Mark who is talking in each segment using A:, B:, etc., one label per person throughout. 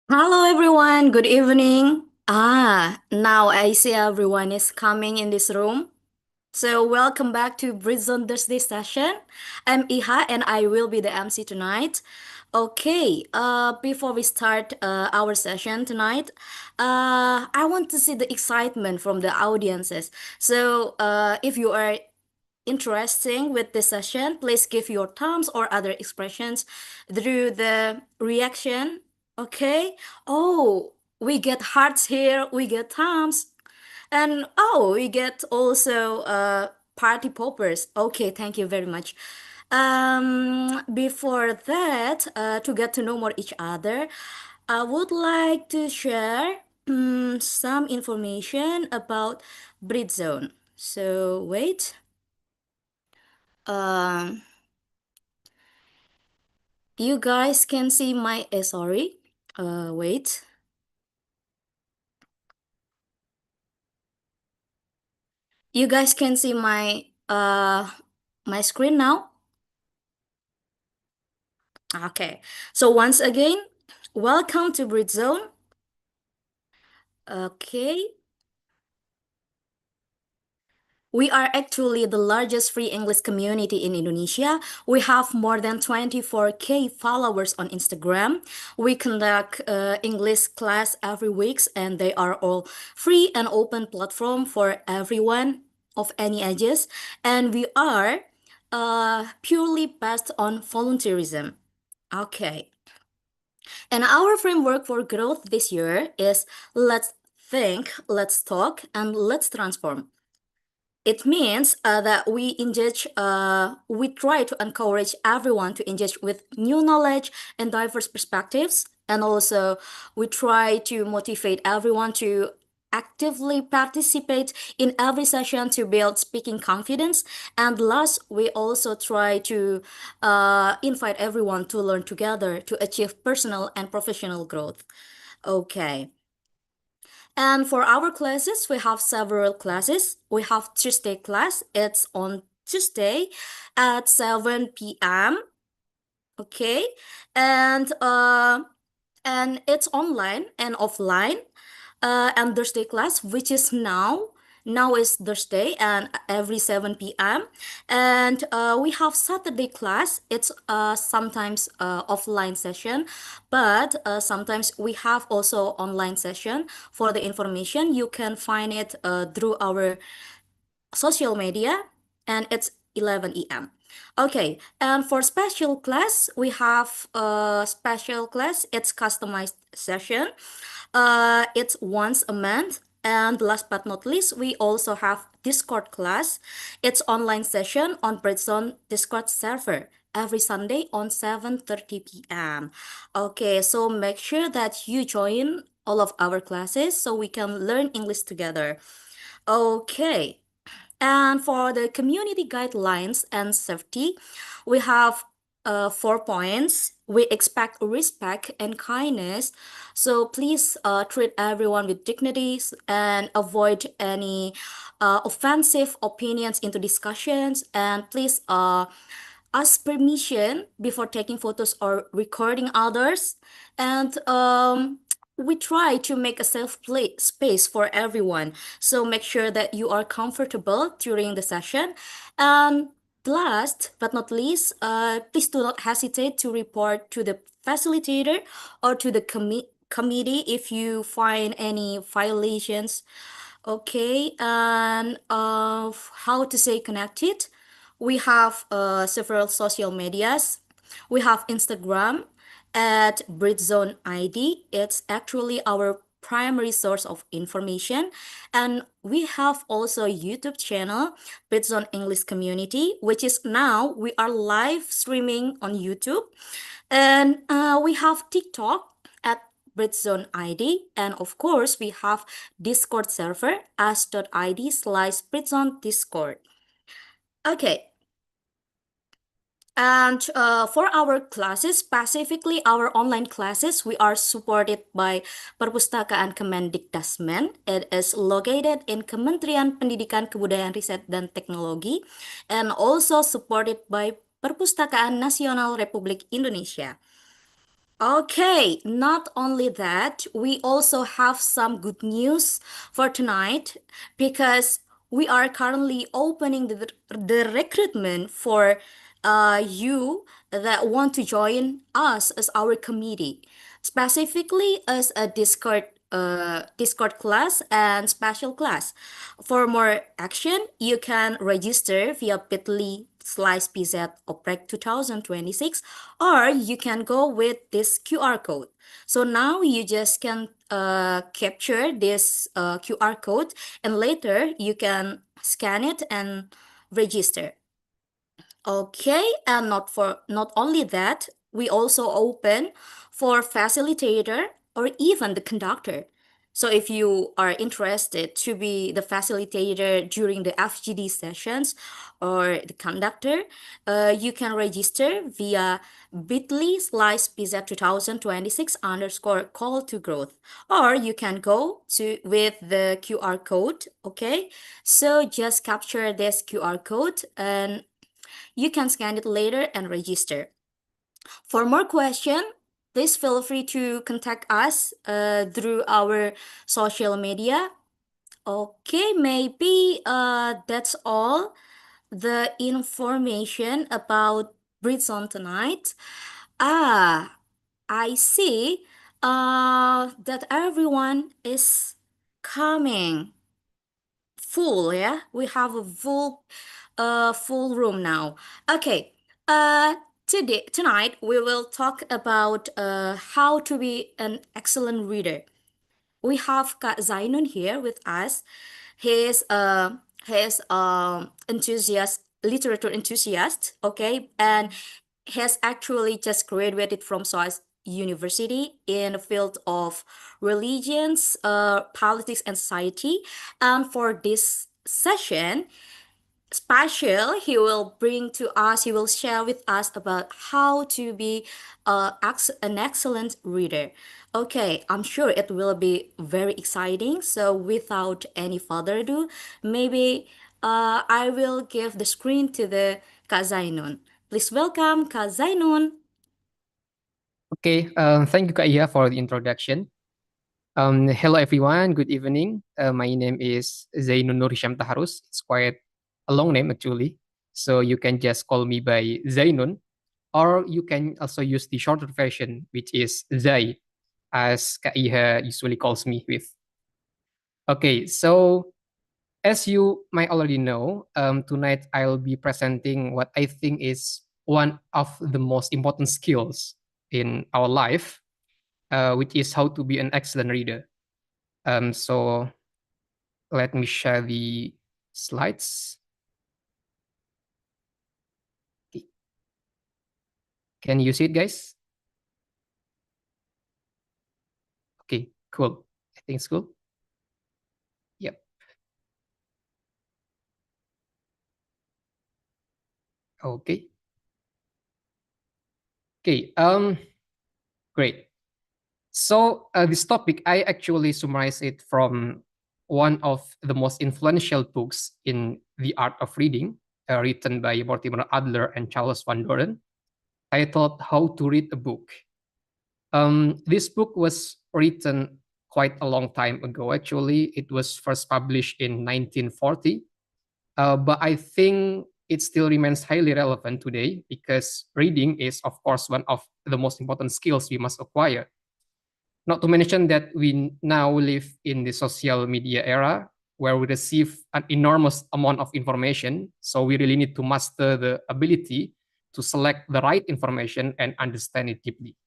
A: Hello everyone, good evening. Now I see everyone is coming in this room. So welcome back to Britzone Thursday session. I'm Iha and I will be the MC tonight. Before we start our session tonight, I want to see the excitement from the audiences. If you are interesting with this session, please give your thumbs or other expressions through the reaction. Okay. Oh, we get hearts here, we get thumbs, and oh, we get also party poppers. Okay, thank you very much. Before that, to get to know more each other, I would like to share some information about Britzone. So wait. Um, you guys can see my, sorry. Wait. You guys can see my screen now? Okay. So once again, welcome to Britzone. Okay. We are actually the largest free English community in Indonesia. We have more than 24K followers on Instagram. We conduct English class every week and they are all free and open platform for everyone of any ages. And we are purely based on volunteerism. Okay. And our framework for growth this year is let's think, let's talk, and let's transform. It means that we try to encourage everyone to engage with new knowledge and diverse perspectives. And also, we try to motivate everyone to actively participate in every session to build speaking confidence. And last, we also try to invite everyone to learn together to achieve personal and professional growth. Okay. And for our classes, we have several classes. We have Tuesday class. It's on Tuesday at 7 p.m. Okay. And it's online and offline. And Thursday class, which is now is Thursday and every 7 p.m. And we have Saturday class. It's sometimes offline session, but sometimes we have also online session. For the information, you can find it through our social media, and it's 11 a.m. Okay, and for special class, we have a special class. It's customized session. It's once a month. And last but not least, we also have Discord class. It's online session on Britzone Discord server every Sunday on 7:30 p.m. Okay, so make sure that you join all of our classes so we can learn English together. Okay. And for the community guidelines and safety, we have 4 points. We expect respect and kindness. So please treat everyone with dignity and avoid any offensive opinions into discussions. And please ask permission before taking photos or recording others. And we try to make a safe play space for everyone. So make sure that you are comfortable during the session. And last but not least, please do not hesitate to report to the facilitator or to the committee if you find any violations. Okay, and how to stay connected? We have several social medias. We have Instagram at Britzone ID. It's actually our primary source of information. And we have also YouTube channel, Britzone English Community, which is now we are live streaming on YouTube. And we have TikTok at Britzone ID. And of course, we have Discord server as.id/Britzone Discord. Okay, and for our classes, specifically our online classes, we are supported by Perpustakaan Kemendikdasmen. It is located in Kementerian Pendidikan, Kebudayaan, Riset, dan Teknologi, and also supported by Perpustakaan Nasional Republik Indonesia. Okay, not only that, we also have some good news for tonight because we are currently opening the recruitment for you that want to join us as our committee, specifically as a Discord class and special class. For more action, you can register via bit.ly/pz oprec 2026, or you can go with this QR code. So now you just can capture this QR code, and later you can scan it and register. Okay, and not only that, we also open for facilitator or even the conductor. So if you are interested to be the facilitator during the FGD sessions or the conductor, you can register via bit.ly/PZ 2026 underscore call to growth. Or you can go to with the QR code, okay? So just capture this QR code and you can scan it later and register. For more questions, please feel free to contact us through our social media. Okay, maybe that's all the information about Britzone tonight. Ah, I see that everyone is coming full, yeah? We have a full room now. Okay. Tonight we will talk about how to be an excellent reader. We have Kak Zainun here with us. He is enthusiast, literature enthusiast, okay? And he has actually just graduated from SOAS University in the field of religions, politics, and society. And for this session, special, he will share with us about how to be an excellent reader. Okay, I'm sure it will be very exciting. So without any further ado, maybe I will give the screen to the Kak Zainun. Please welcome Kak Zainun.
B: Okay, thank you, Kak Iya, for the introduction. Hello, everyone. Good evening. My name is Zainun Hisyam Taharus. It's quite a long name, actually. So you can just call me by Zainun, or you can also use the shorter version, which is Zai, as Kak Iya usually calls me with. Okay, so as you might already know, tonight I'll be presenting what I think is one of the most important skills in our life, which is how to be an excellent reader. So let me share the slides. Okay. Can you see it, guys? Okay, cool. I think it's cool. Yep. Okay. Okay. Great. So this topic, I actually summarize it from one of the most influential books in the art of reading, written by Mortimer Adler and Charles Van Doren, titled "How to Read a Book." This book was written quite a long time ago. Actually, it was first published in 1940, but I think it still remains highly relevant today because reading is, of course, one of the most important skills we must acquire. Not to mention that we now live in the social media era where we receive an enormous amount of information. So we really need to master the ability to select the right information and understand it deeply.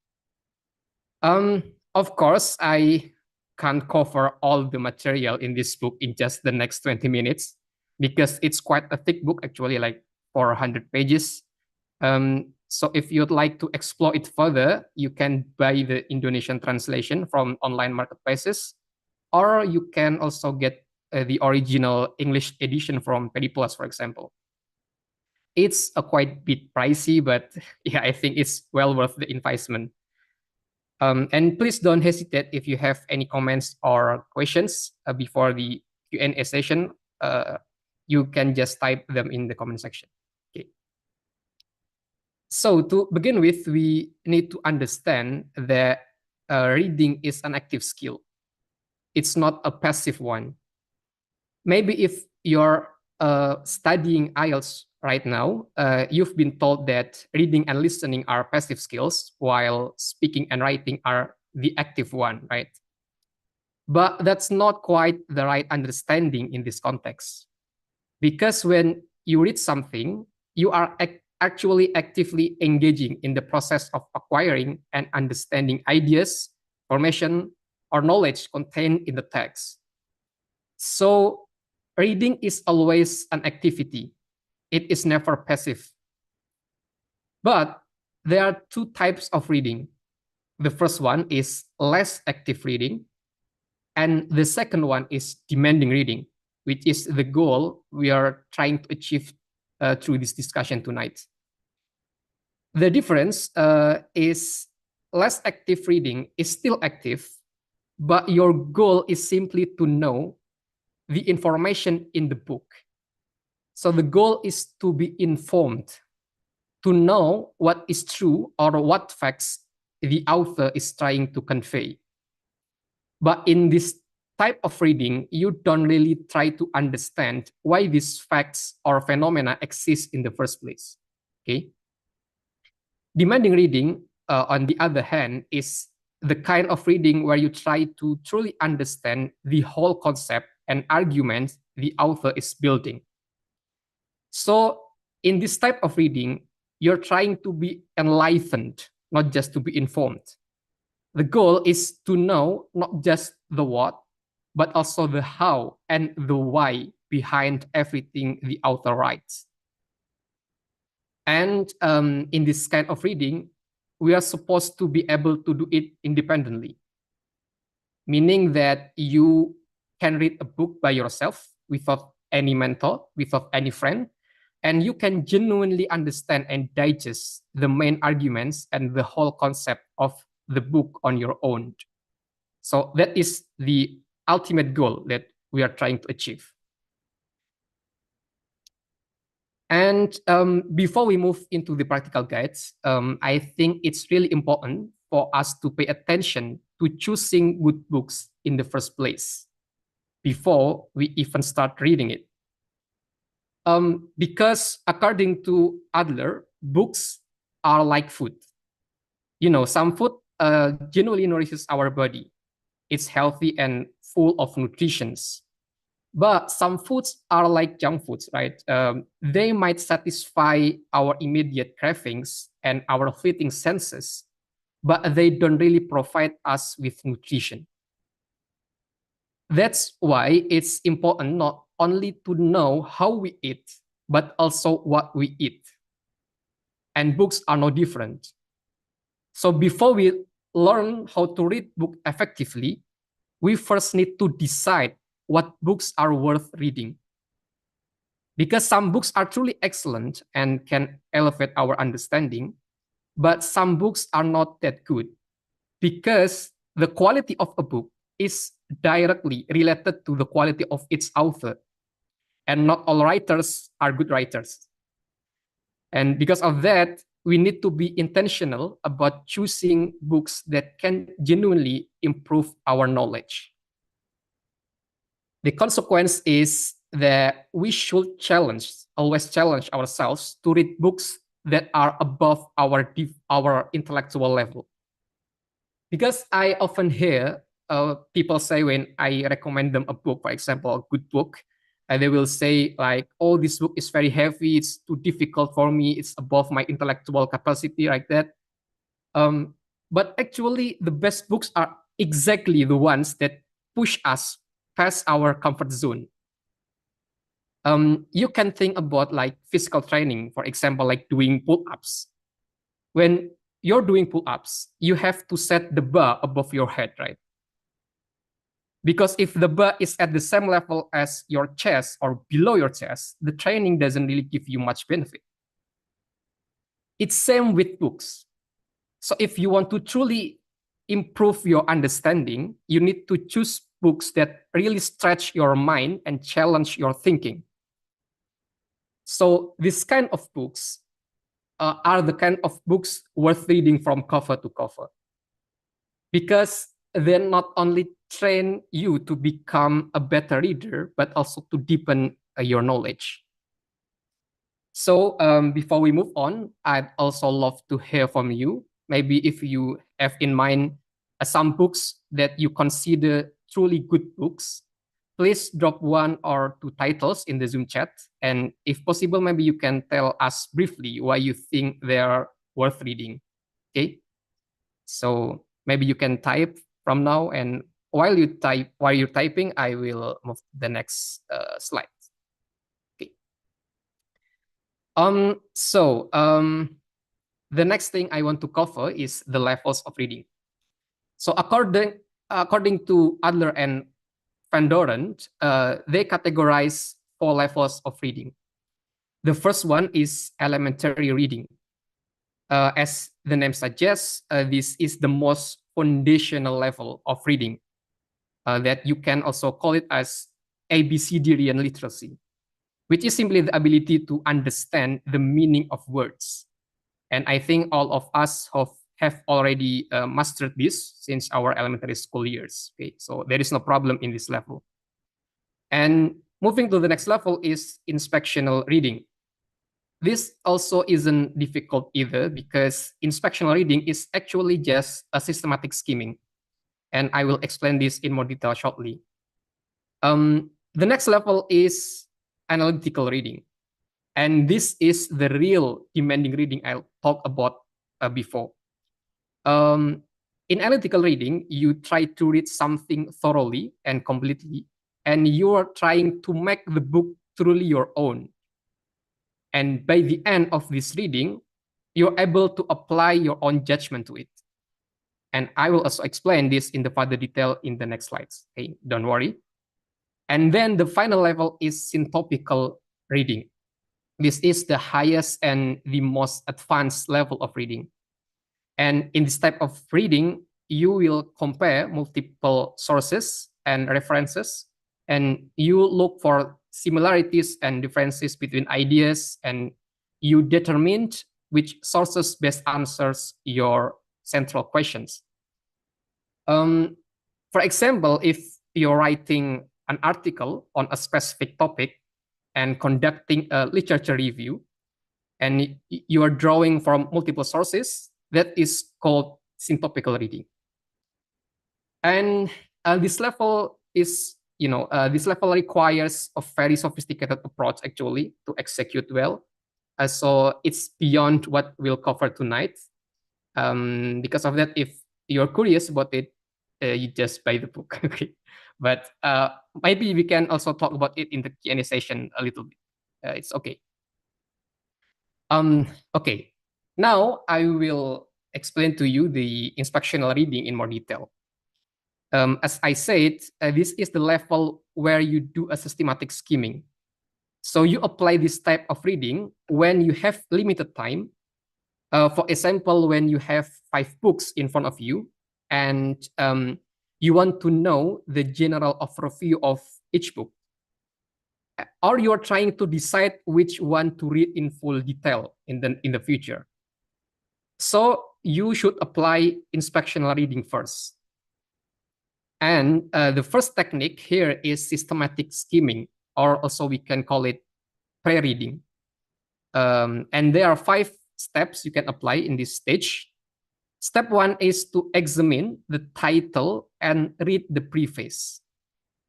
B: Of course, I can't cover all the material in this book in just the next 20 minutes because it's quite a thick book, actually, like 400 pages. So if you'd like to explore it further, you can buy the Indonesian translation from online marketplaces, or you can also get the original English edition from Pedi Plus, for example. It's a quite bit pricey, but yeah, I think it's well worth the investment. And please don't hesitate if you have any comments or questions before the Q&A session. You can just type them in the comment section. Okay. So to begin with, we need to understand that reading is an active skill. It's not a passive one. Maybe if you're studying IELTS right now, you've been told that reading and listening are passive skills, while speaking and writing are the active one, right? But that's not quite the right understanding in this context. Because when you read something, you are actually actively engaging in the process of acquiring and understanding ideas, information, or knowledge contained in the text. So reading is always an activity. It is never passive. But there are two types of reading. The first one is less active reading, and the second one is demanding reading, which is the goal we are trying to achieve through this discussion tonight. The difference is less active reading is still active, but your goal is simply to know the information in the book. So the goal is to be informed, to know what is true or what facts the author is trying to convey. But in this type of reading, you don't really try to understand why these facts or phenomena exist in the first place. Okay. Demanding reading, on the other hand, is the kind of reading where you try to truly understand the whole concept and argument the author is building. So, in this type of reading, you're trying to be enlightened, not just to be informed. The goal is to know not just the what, but also the how and the why behind everything the author writes. And in this kind of reading, we are supposed to be able to do it independently, meaning that you can read a book by yourself without any mentor, without any friend, and you can genuinely understand and digest the main arguments and the whole concept of the book on your own. So that is the ultimate goal that we are trying to achieve. And before we move into the practical guides, I think it's really important for us to pay attention to choosing good books in the first place before we even start reading it. Because according to Adler, books are like food. You know, some food genuinely nourishes our body. It's healthy and full of nutritions. But some foods are like junk foods, right? They might satisfy our immediate cravings and our fleeting senses, but they don't really provide us with nutrition. That's why it's important not only to know how we eat, but also what we eat. And books are no different. So before we learn how to read book effectively, we first need to decide what books are worth reading. Because some books are truly excellent and can elevate our understanding, but some books are not that good because the quality of a book is directly related to the quality of its author. And not all writers are good writers. And because of that, we need to be intentional about choosing books that can genuinely improve our knowledge. The consequence is that we should always challenge ourselves to read books that are above our intellectual level. Because I often hear people say when I recommend them a book, for example, a good book, and they will say like, "Oh, this book is very heavy. It's too difficult for me. It's above my intellectual capacity," like that. But actually, the best books are exactly the ones that push us past our comfort zone. You can think about like physical training, for example, like doing pull-ups. When you're doing pull-ups, you have to set the bar above your head, right? Because if the bar is at the same level as your chest or below your chest, the training doesn't really give you much benefit. It's same with books. So if you want to truly improve your understanding, you need to choose books that really stretch your mind and challenge your thinking. So this kind of books are the kind of books worth reading from cover to cover, because they not only train you to become a better reader, but also to deepen your knowledge. So before we move on, I'd also love to hear from you. Maybe if you have in mind some books that you consider truly good books, please drop one or two titles in the Zoom chat. And if possible, maybe you can tell us briefly why you think they are worth reading. Okay. So maybe you can type from now, and while you're typing, I will move to the next slide. Okay. The next thing I want to cover is the levels of reading. So according to Adler and Van Doren, they categorize 4 levels of reading. The first one is elementary reading. As the name suggests, this is the most foundational level of reading, that you can also call it as ABCD literacy, which is simply the ability to understand the meaning of words. And I think all of us have already mastered this since our elementary school years. Okay, so there is no problem in this level. And moving to the next level is inspectional reading. This also isn't difficult either, because inspectional reading is actually just a systematic skimming. And I will explain this in more detail shortly. The next level is analytical reading. And this is the real demanding reading I'll talk about before. In analytical reading, you try to read something thoroughly and completely, and you are trying to make the book truly your own. And by the end of this reading, you're able to apply your own judgment to it. And I will also explain this in the further detail in the next slides. Okay, don't worry. And then the final level is syntopical reading. This is the highest and the most advanced level of reading. And in this type of reading, you will compare multiple sources and references, and you look for similarities and differences between ideas, and you determine which sources best answers your central questions. For example, if you're writing an article on a specific topic and conducting a literature review, and you are drawing from multiple sources, that is called syntopical reading. And this level is, this level requires a very sophisticated approach actually to execute well. So it's beyond what we'll cover tonight. Because of that, if you're curious about it, you just buy the book. Okay, but maybe we can also talk about it in the Q&A session a little bit. It's okay. Okay, now I will explain to you the inspectional reading in more detail. As I said, this is the level where you do a systematic skimming. So you apply this type of reading when you have limited time. For example, when you have 5 books in front of you, and you want to know the general overview of each book, or you're trying to decide which one to read in full detail in the future. So you should apply inspectional reading first. And the first technique here is systematic skimming, or also we can call it pre-reading. And there are 5 steps you can apply in this stage. Step 1 is to examine the title and read the preface.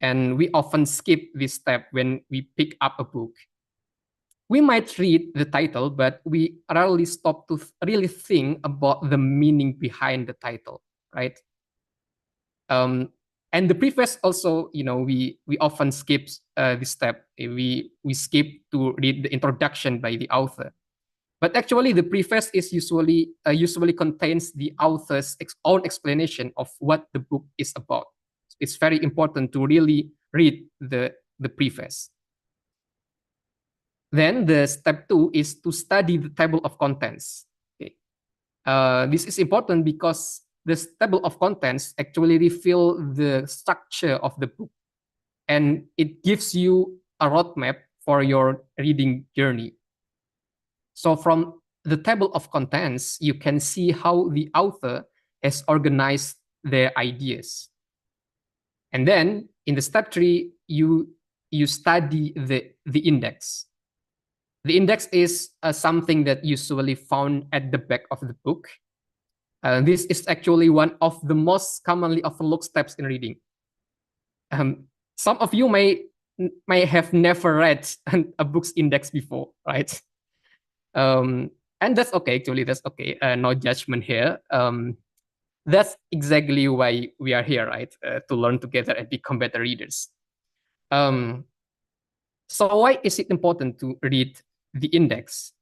B: And we often skip this step when we pick up a book. We might read the title, but we rarely stop to really think about the meaning behind the title, right? And the preface also, we often skip this step. We skip to read the introduction by the author. But actually, the preface is usually contains the author's own explanation of what the book is about. It's very important to really read the preface. Then the step 2 is to study the table of contents. Okay. This is important because this table of contents actually reveal the structure of the book, and it gives you a roadmap for your reading journey. So from the table of contents, you can see how the author has organized their ideas. And then in the step 3, you study the index. The index is something that usually found at the back of the book. This is actually one of the most commonly overlooked steps in reading. Some of you may have never read a book's index before, right? And that's okay, actually, that's okay. No judgment here. That's exactly why we are here, right? To learn together and become better readers. So why is it important to read the index?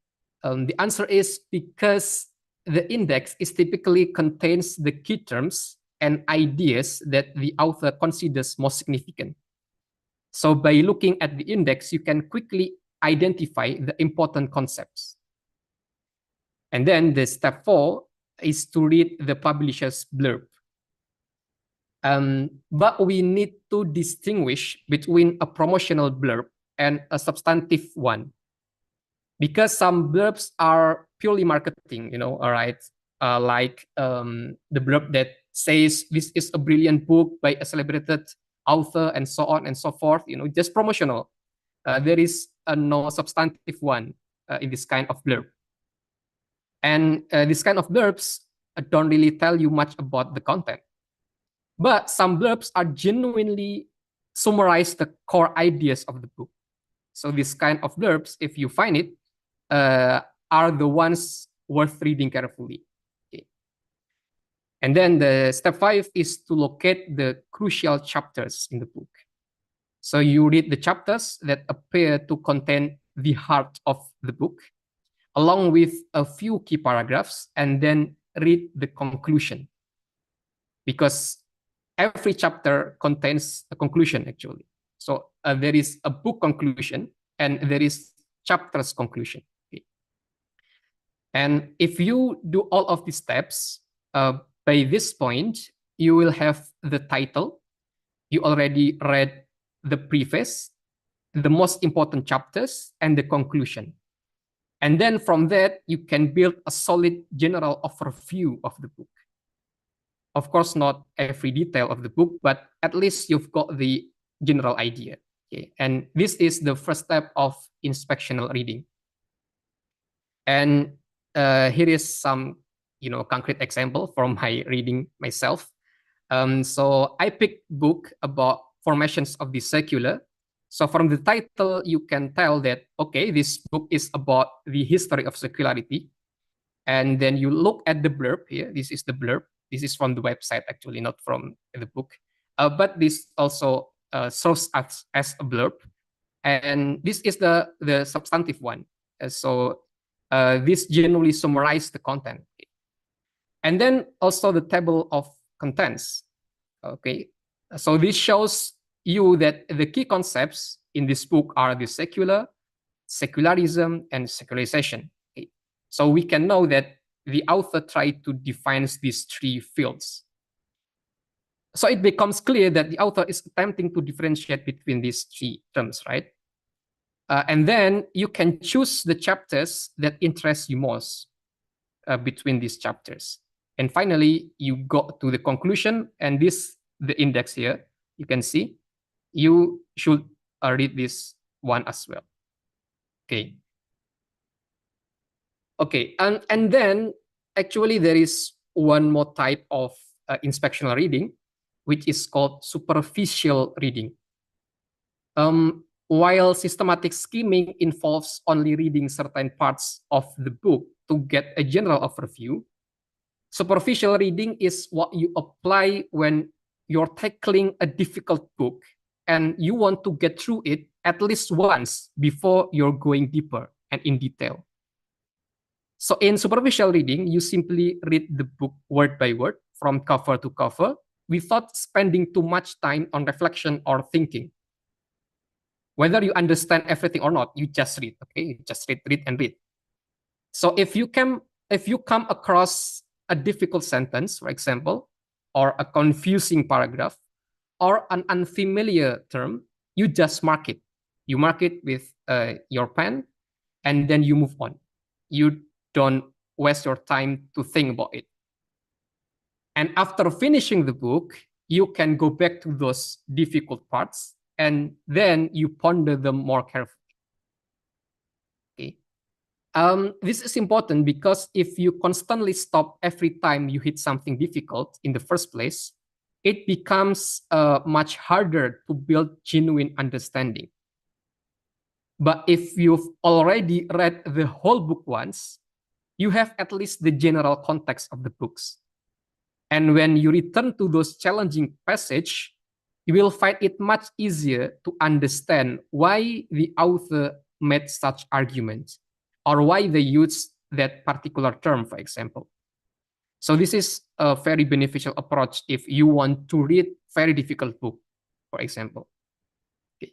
B: The answer is because the index is typically contains the key terms and ideas that the author considers most significant. So by looking at the index, you can quickly identify the important concepts. And then the step 4 is to read the publisher's blurb. But we need to distinguish between a promotional blurb and a substantive one, because some blurbs are purely marketing, all right, like the blurb that says this is a brilliant book by a celebrated author and so on and so forth, just promotional. There is no substantive one in this kind of blurb. And this kind of blurbs don't really tell you much about the content. But some blurbs are genuinely summarize the core ideas of the book. So this kind of blurbs, if you find it, are the ones worth reading carefully. Okay. And then the step 5 is to locate the crucial chapters in the book. So you read the chapters that appear to contain the heart of the book, along with a few key paragraphs, and then read the conclusion. Because every chapter contains a conclusion, actually. So there is a book conclusion and there is chapter's conclusion. Okay. And if you do all of these steps, by this point, you will have the title. You already read the preface, the most important chapters, and the conclusion. And then from that, you can build a solid general overview of the book. Of course, not every detail of the book, but at least you've got the general idea. Okay? And this is the first step of inspectional reading. And here is some, concrete example from my reading myself. So I picked book about formations of the circular. So from the title, you can tell that, okay, this book is about the history of circularity. And then you look at the blurb here. This is the blurb. This is from the website, actually, not from the book. But this also serves as a blurb. And this is the substantive one. So this generally summarizes the content. And then also the table of contents. Okay, so this shows you that the key concepts in this book are the secular, secularism, and secularization. Okay. So we can know that the author tried to define these 3 fields. So it becomes clear that the author is attempting to differentiate between these 3 terms, right? And then you can choose the chapters that interest you most between these chapters. And finally, you go to the conclusion, and the index here, you can see, you should read this one as well. Okay. Okay, and then actually there is one more type of inspectional reading, which is called superficial reading. While systematic skimming involves only reading certain parts of the book to get a general overview, superficial reading is what you apply when you're tackling a difficult book and you want to get through it at least once before you're going deeper and in detail. So in superficial reading, you simply read the book word by word from cover to cover without spending too much time on reflection or thinking. Whether you understand everything or not, you just read, okay? You just read and read. So if you come across a difficult sentence, for example, or a confusing paragraph, or an unfamiliar term, you just mark it. You mark it with your pen, and then you move on. You don't waste your time to think about it. And after finishing the book, you can go back to those difficult parts and then you ponder them more carefully. Okay. This is important because if you constantly stop every time you hit something difficult in the first place, it becomes much harder to build genuine understanding. But if you've already read the whole book once, you have at least the general context of the books. And when you return to those challenging passages, you will find it much easier to understand why the author made such arguments or why they used that particular term, for example. So this is a very beneficial approach if you want to read very difficult book, for example. Okay.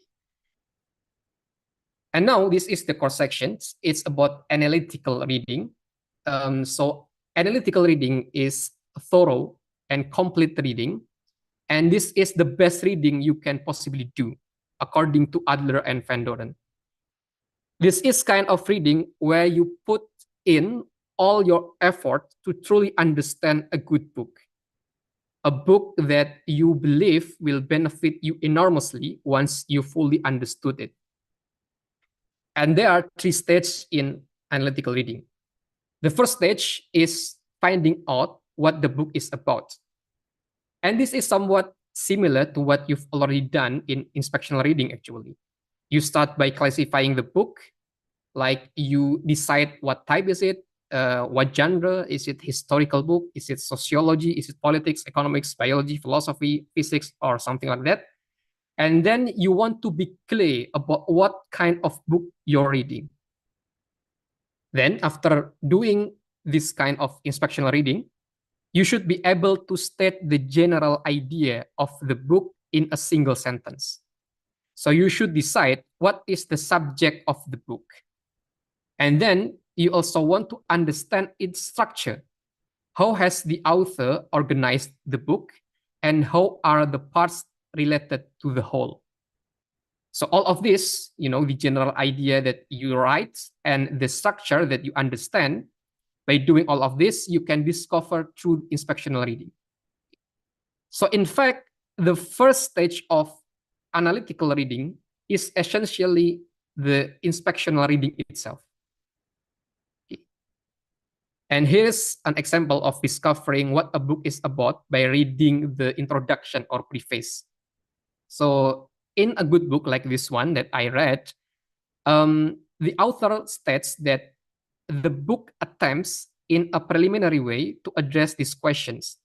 B: And now this is the core sections. It's about analytical reading. So analytical reading is thorough and complete reading. And this is the best reading you can possibly do, according to Adler and Van Doren. This is kind of reading where you put in all your effort to truly understand a good book. A book that you believe will benefit you enormously once you fully understood it. And there are 3 stages in analytical reading. The first stage is finding out what the book is about. And this is somewhat similar to what you've already done in inspectional reading, actually. You start by classifying the book, like you decide what type is it, what genre, is it historical book, is it sociology, is it politics, economics, biology, philosophy, physics, or something like that. And then you want to be clear about what kind of book you're reading. Then after doing this kind of inspectional reading, you should be able to state the general idea of the book in a single sentence. So you should decide what is the subject of the book. And then you also want to understand its structure. How has the author organized the book and how are the parts related to the whole? So all of this, the general idea that you write and the structure that you understand, by doing all of this, you can discover through inspectional reading. So in fact, the first stage of analytical reading is essentially the inspectional reading itself. Okay. And here's an example of discovering what a book is about by reading the introduction or preface. So in a good book like this one that I read, the author states that the book attempts in a preliminary way to address these questions.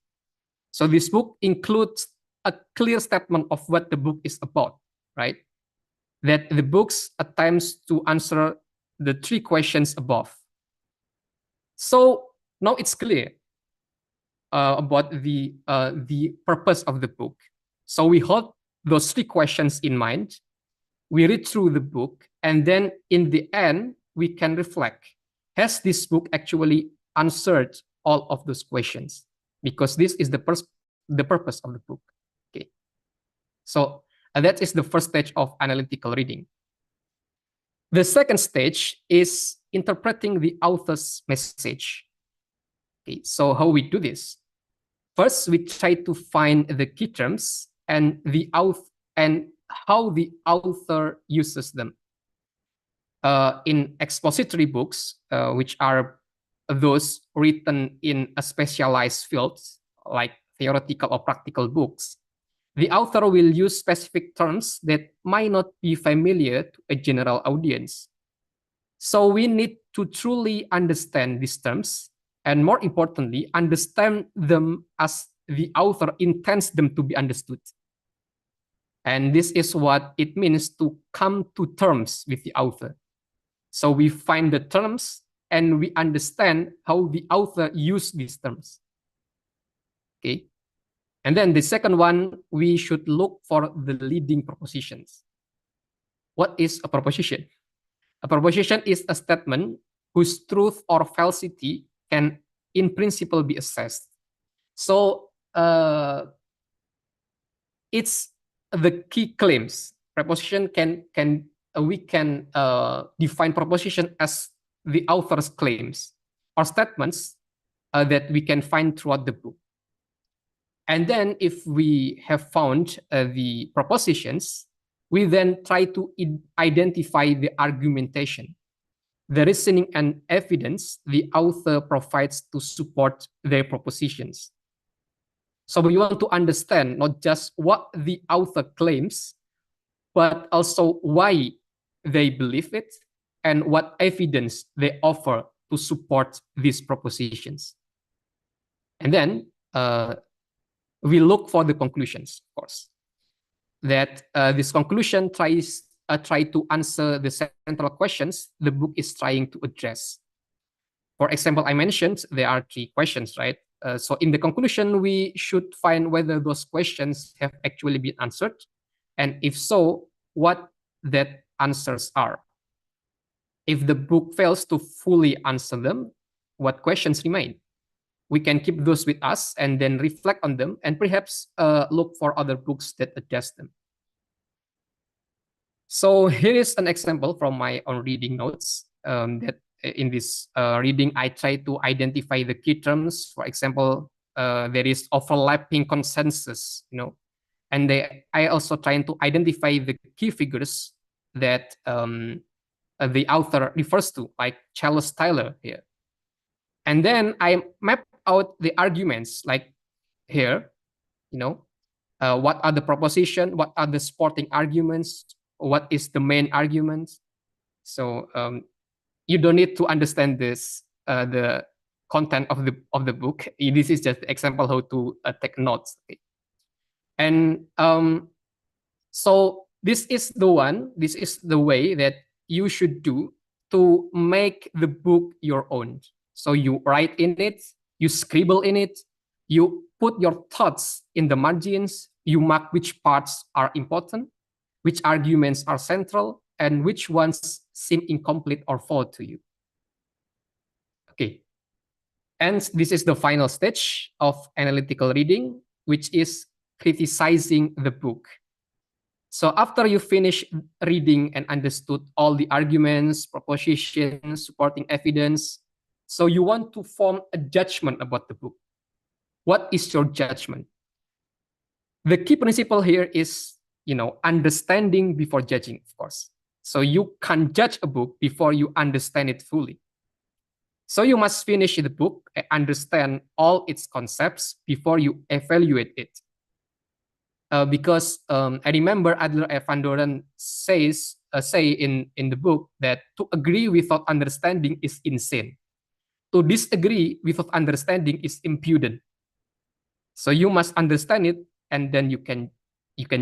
B: So this book includes a clear statement of what the book is about, right? That the book's attempts to answer the 3 questions above. So now it's clear about the purpose of the book. So we hold those 3 questions in mind. We read through the book, and then in the end, we can reflect. Has this book actually answered all of those questions? Because this is the purpose of the book. Okay. So that is the first stage of analytical reading. The second stage is interpreting the author's message. Okay. So how we do this? First, we try to find the key terms and how the author uses them. In expository books, which are those written in a specialized field, like theoretical or practical books, the author will use specific terms that might not be familiar to a general audience. So we need to truly understand these terms, and more importantly, understand them as the author intends them to be understood. And this is what it means to come to terms with the author. So we find the terms and we understand how the author used these terms. Okay. And then the second one, we should look for the leading propositions. What is a proposition? A proposition is a statement whose truth or falsity can in principle be assessed. So it's the key claims. Proposition we can define proposition as the author's claims. or statements that we can find throughout the book. And then if we have found the propositions, we then try to identify the argumentation, the reasoning and evidence the author provides to support their propositions. So we want to understand not just what the author claims, but also why they believe it and what evidence they offer to support these propositions. And then we look for the conclusions, of course. That this conclusion try to answer the central questions the book is trying to address. For example, I mentioned there are 3 questions, right? So in the conclusion, we should find whether those questions have actually been answered, and if so, what that answers are. If the book fails to fully answer them, what questions remain? We can keep those with us and then reflect on them and perhaps look for other books that address them. So here is an example from my own reading notes that in this reading, I try to identify the key terms. For example, there is overlapping consensus, and I also trying to identify the key figures that the author refers to, like Charles Taylor here. And then I map out the arguments, like here, what are the proposition, what are the supporting arguments, what is the main argument. So you don't need to understand this, the content of the book. This is just example how to take notes. Okay. And so this is the way that you should do to make the book your own. So you write in it, you scribble in it, you put your thoughts in the margins, you mark which parts are important, which arguments are central, and which ones seem incomplete or fault to you. Okay. And this is the final stage of analytical reading, which is criticizing the book. So after you finish reading and understood all the arguments, propositions, supporting evidence, so you want to form a judgment about the book. What is your judgment? The key principle here is, understanding before judging, of course. So you can't judge a book before you understand it fully. So you must finish the book and understand all its concepts before you evaluate it. Because I remember Adler and Van Doren say in the book that to agree without understanding is insane. To disagree without understanding is impudent. So you must understand it, and then you can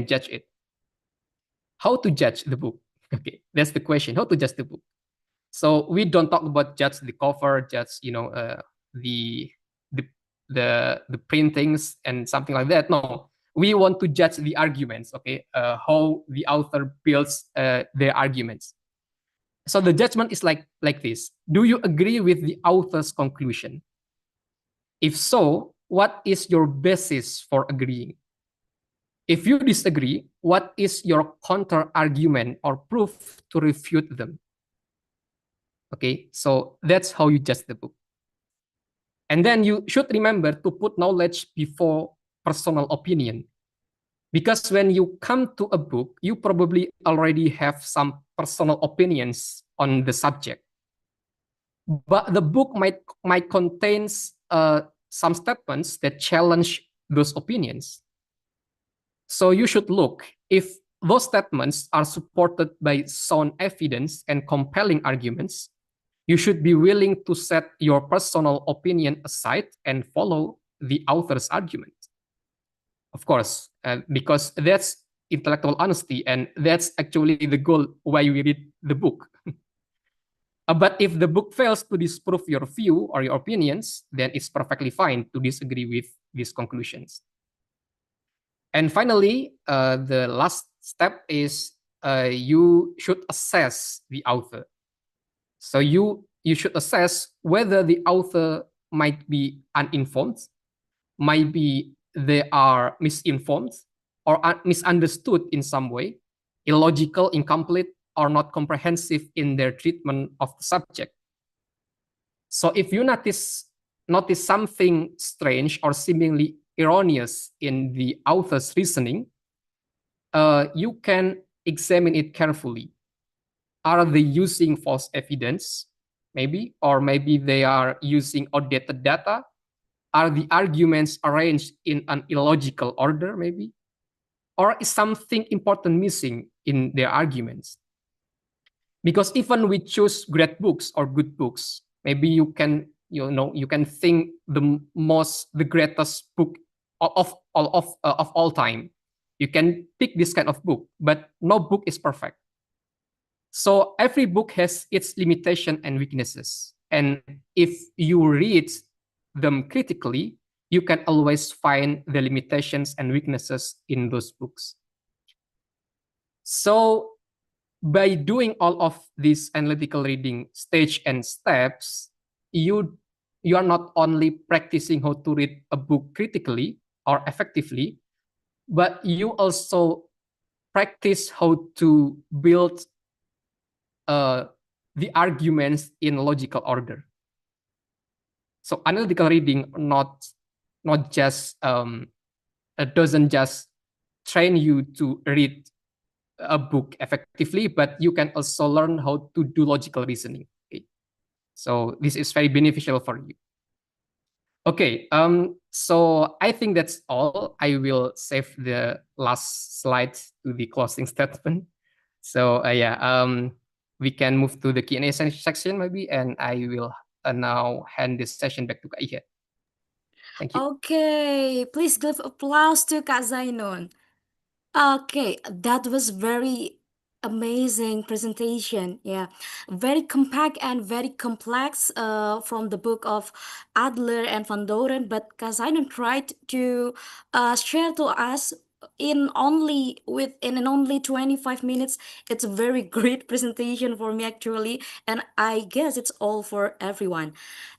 B: judge it. How to judge the book? Okay, that's the question. How to judge the book? So we don't talk about judge the cover, judge the printings and something like that. No, we want to judge the arguments. Okay, how the author builds their arguments. So the judgment is like this. Do you agree with the author's conclusion? If so, what is your basis for agreeing? If you disagree, what is your counter argument or proof to refute them? Okay, so that's how you judge the book. And then you should remember to put knowledge before personal opinion. Because when you come to a book, you probably already have some personal opinions on the subject. But the book might contain some statements that challenge those opinions. So you should look if those statements are supported by sound evidence and compelling arguments. You should be willing to set your personal opinion aside and follow the author's argument. Of course, because that's intellectual honesty, and that's actually the goal why we read the book. But if the book fails to disprove your view or your opinions, then it's perfectly fine to disagree with these conclusions. And finally, the last step is you should assess the author. So you should assess whether the author might be uninformed, might be they are misinformed or misunderstood in some way, illogical, incomplete, or not comprehensive in their treatment of the subject. So if you notice something strange or seemingly erroneous in the author's reasoning, you can examine it carefully. Are they using false evidence? Maybe, or maybe they are using outdated data. Are the arguments arranged in an illogical order, maybe? Or is something important missing in their arguments? Because even we choose great books or good books, maybe you can think the greatest book of all time. You can pick this kind of book, but no book is perfect. So every book has its limitation and weaknesses. And if you read them critically, you can always find the limitations and weaknesses in those books. So by doing all of these analytical reading stage and steps, you are not only practicing how to read a book critically or effectively, but you also practice how to build the arguments in logical order. So analytical reading not just doesn't just train you to read a book effectively, but you can also learn how to do logical reasoning. Okay? So this is very beneficial for you. Okay, so I think that's all. I will save the last slide to the closing statement. So yeah, we can move to the Q&A section maybe, and I will now hand this session back to Kak Ihe. Thank you.
A: Okay, please give applause to Kak Zainun. Okay, that was very amazing presentation. Yeah, very compact and very complex from the book of Adler and Van Doren. But Kazainen tried to share to us in only 25 minutes. It's a very great presentation for me actually, and I guess it's all for everyone.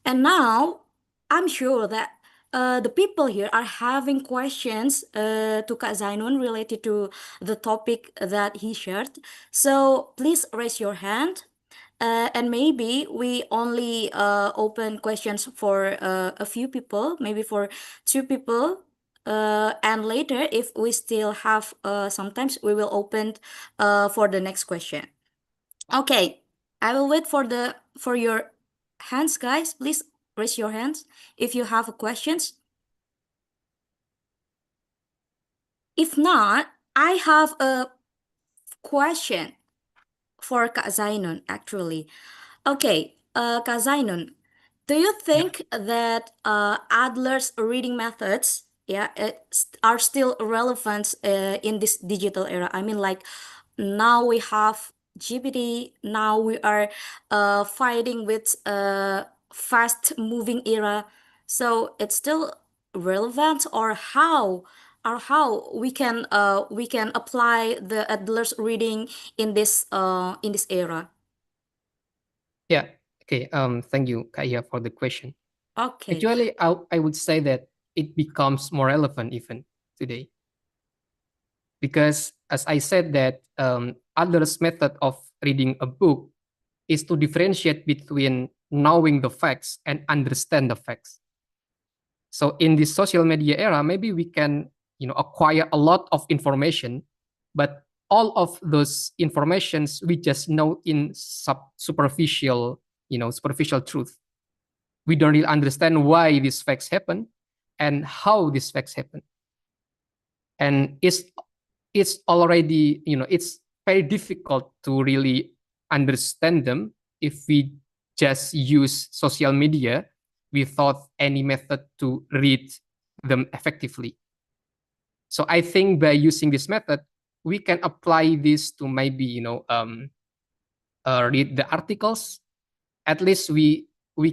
A: And now I'm sure that the people here are having questions to Kak Zainun related to the topic that he shared. So please raise your hand. And maybe we only open questions for a few people, maybe for two people. And later, if we still have sometimes, we will open for the next question. Okay, I will wait for your hands, guys. Please raise your hands if you have questions. If not, I have a question for Kak Zainun actually. Okay, Kak Zainun, do you
B: Yeah.
A: think that Adler's reading methods, yeah, are still relevant in this digital era? I mean, like now we have GPT, now we are fighting with fast moving era. So it's still relevant, or how we can apply the Adler's reading in this era.
B: Yeah. Okay. Thank you, Kaya, for the question.
A: Okay.
B: Actually, I would say that it becomes more relevant even today because, as I said, that Adler's method of reading a book is to differentiate between knowing the facts and understand the facts. So in this social media era, maybe we can acquire a lot of information, but all of those informations we just know in superficial superficial truth. We don't really understand why these facts happen and how these facts happen. And it's already it's very difficult to really understand them if we just use social media without any method to read them effectively. So I think by using this method, we can apply this to maybe read the articles. At least we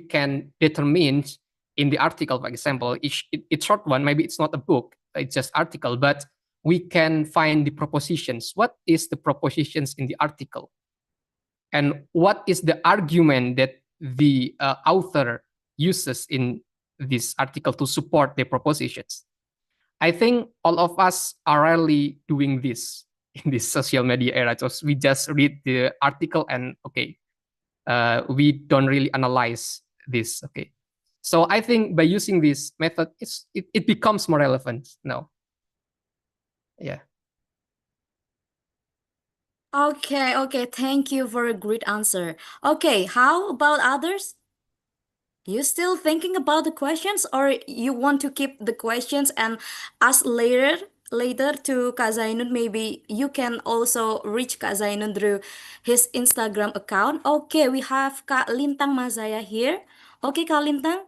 B: can determine in the article, for example, it's short one, maybe it's not a book, it's just article, but we can find the propositions. What is the propositions in the article? And what is the argument that the author uses in this article to support their propositions? I think all of us are rarely doing this in this social media era. So we just read the article and okay, we don't really analyze this. Okay, so I think by using this method, it becomes more relevant now. Yeah.
A: Okay, thank you for a great answer. Okay, how about others? You still thinking about the questions, or you want to keep the questions and ask later to Kak Zainun? Maybe you can also reach Kak Zainun through his Instagram account. Okay, we have Kak Lintang Mazaya here. Okay, Kak Lintang,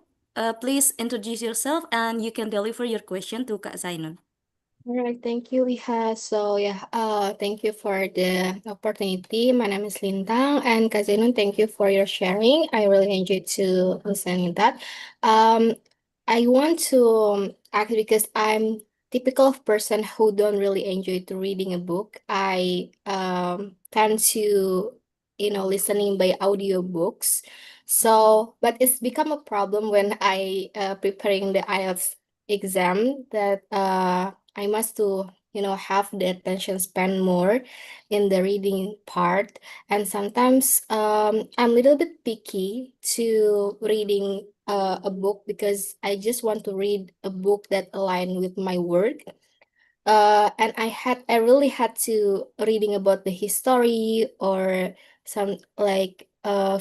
A: please introduce yourself and you can deliver your question to Kak Zainun.
C: All right, thank you, Iha. So yeah, thank you for the opportunity. My name is Lintang, and Kazinun, thank you for your sharing. I really enjoyed to listening that. Um, I want to ask because I'm typical of person who don't really enjoy to reading a book. I tend to listening by audiobooks. So, but it's become a problem when I preparing the IELTS exam that I must to have the attention span more in the reading part, and sometimes I'm a little bit picky to reading a book because I just want to read a book that align with my work. And I really had to reading about the history or some like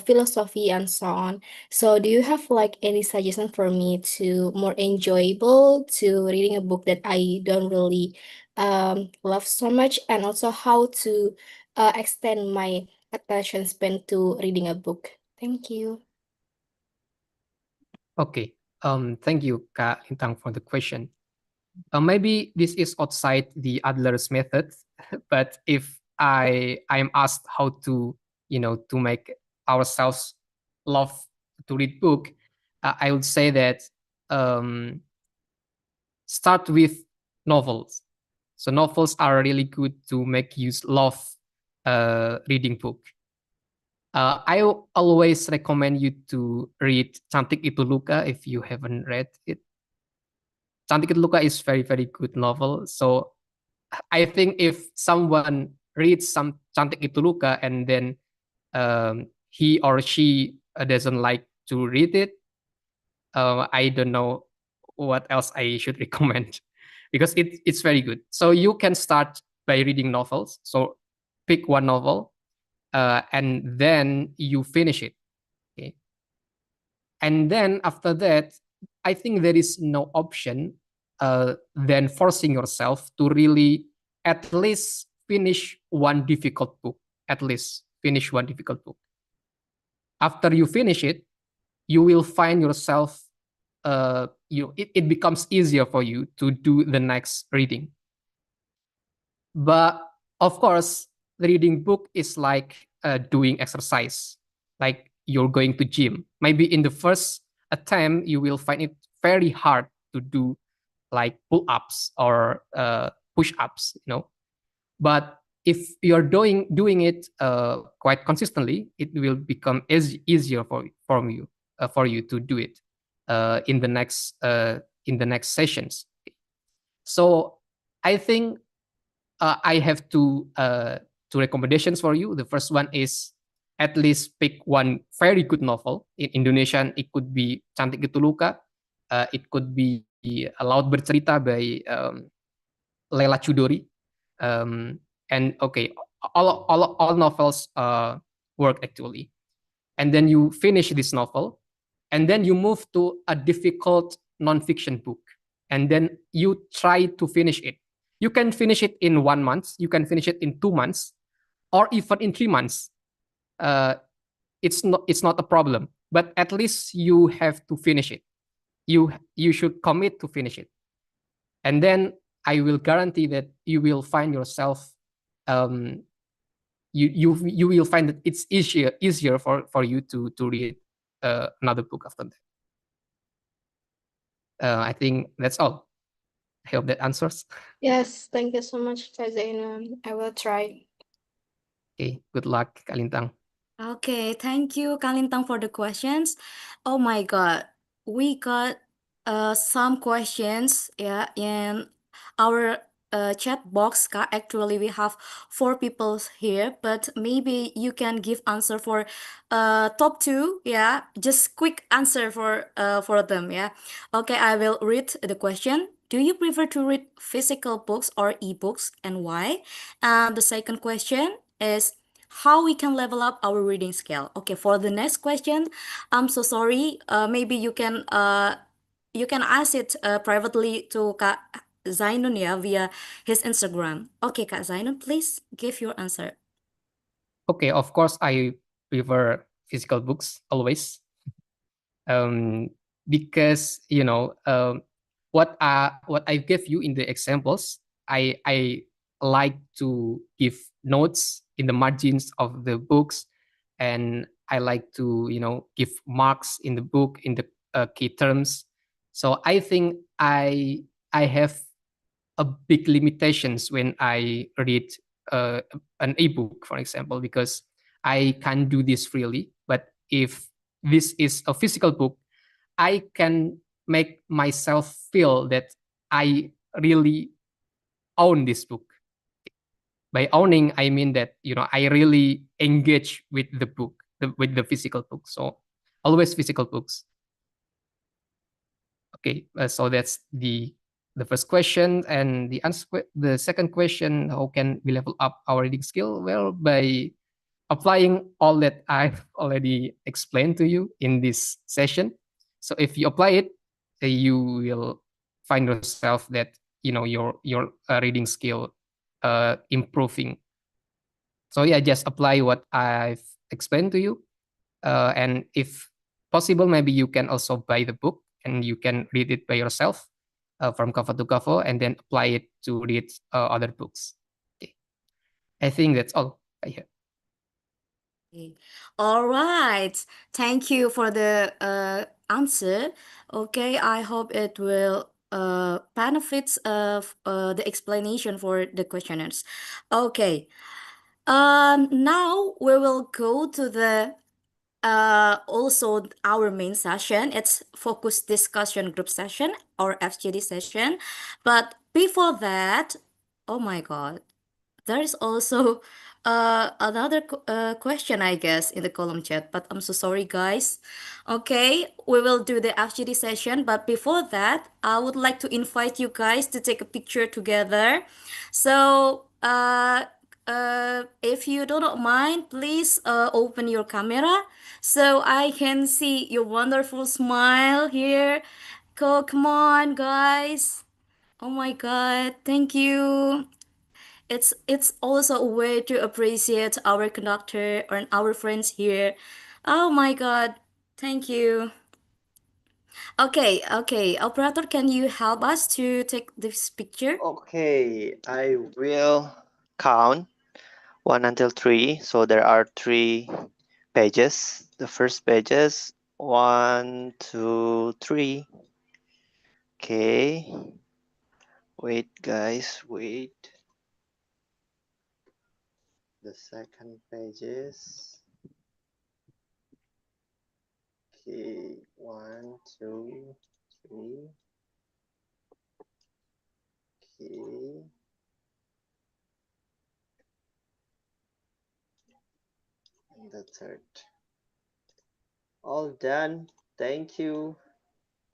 C: philosophy and so on. So do you have like any suggestion for me to more enjoyable to reading a book that I don't really love so much, and also how to extend my attention span to reading a book? Thank you.
B: Okay. Thank you, Kak Lintang, for the question. Maybe this is outside the Adler's method, but if I'm asked how to to make ourselves love to read book, I would say that um, start with novels. So novels are really good to make you love reading book. I always recommend you to read Cantik Itu Luka if you haven't read it. Cantik Itu Luka is very good novel. So I think if someone reads some Cantik Itu Luka and then he or she doesn't like to read it, I don't know what else I should recommend because it's very good. So you can start by reading novels. So pick one novel and then you finish it. Okay. And then after that, I think there is no option than forcing yourself to really at least finish one difficult book. At least finish one difficult book. After you finish it, you will find yourself it becomes easier for you to do the next reading. But of course, the reading book is like doing exercise, like you're going to gym. Maybe in the first attempt, you will find it very hard to do like pull-ups or push-ups, But if you're doing it quite consistently, it will become easier for you to do it in the next sessions. So I think I have two recommendations for you. The first one is at least pick one very good novel. In Indonesian, it could be Cantik Itu Luka. It could be Laut Bercerita by Leila Chudori. And okay, all novels work actually. And then you finish this novel, and then you move to a difficult nonfiction book, and then you try to finish it. You can finish it in 1 month, you can finish it in 2 months, or even in 3 months. Uh, it's not a problem, but at least you have to finish it. You should commit to finish it, and then I will guarantee that you will find yourself. You will find that it's easier for you to read another book after that. I think that's all. I hope that answers.
C: Yes, thank you so much, Zainun. I will try.
B: Okay, good luck, Kalintang.
A: Okay, thank you, Kalintang, for the questions. Oh my God, we got some questions, yeah, in our chat box, Kak. Actually, we have 4 people here, but maybe you can give answer for top two. Yeah, just quick answer for them. Yeah. Okay, I will read the question. Do you prefer to read physical books or ebooks, and why? And the second question is how we can level up our reading skill. Okay, for the next question, I'm so sorry. Maybe you can ask it privately to Kak Zainun ya via his Instagram. Okay, Kak Zainun, please give your answer.
B: Okay, of course, I prefer physical books always, um, because what I gave you in the examples, I like to give notes in the margins of the books, and I like to give marks in the book in the key terms. So I think I have a big limitations when I read an ebook, for example, because I can't do this freely. But if this is a physical book, I can make myself feel that I really own this book. By owning, I mean that I really engage with the book, with the physical book. So always physical books. Okay, so that's the first question, and the second question: how can we level up our reading skill? Well, by applying all that I've already explained to you in this session. So if you apply it, you will find yourself that your reading skill improving. So yeah, just apply what I've explained to you, and if possible, maybe you can also buy the book and you can read it by yourself from cover to cover, and then apply it to read other books. Okay, I think that's all I have.
A: Okay. All right. Thank you for the answer. Okay, I hope it will benefits of the explanation for the questioners. Okay. Now we will go to the also our main session. It's focus discussion group session or FGD session. But before that, oh my God, there is also another question, I guess, in the column chat, but I'm so sorry, guys. Okay, we will do the FGD session, but before that, I would like to invite you guys to take a picture together. So, if you do not mind, please open your camera so I can see your wonderful smile here. Come on, guys. Oh my God, thank you. It's also a way to appreciate our conductor and our friends here. Oh my God, thank you. Okay, okay, operator, can you help us to take this picture?
D: Okay, I will count 1 until 3. So there are 3 pages. The first pages 1, 2, 3. Okay. Wait, guys, wait. The second pages. Okay, 1, 2, 3. Okay. And the third. All done. Thank you.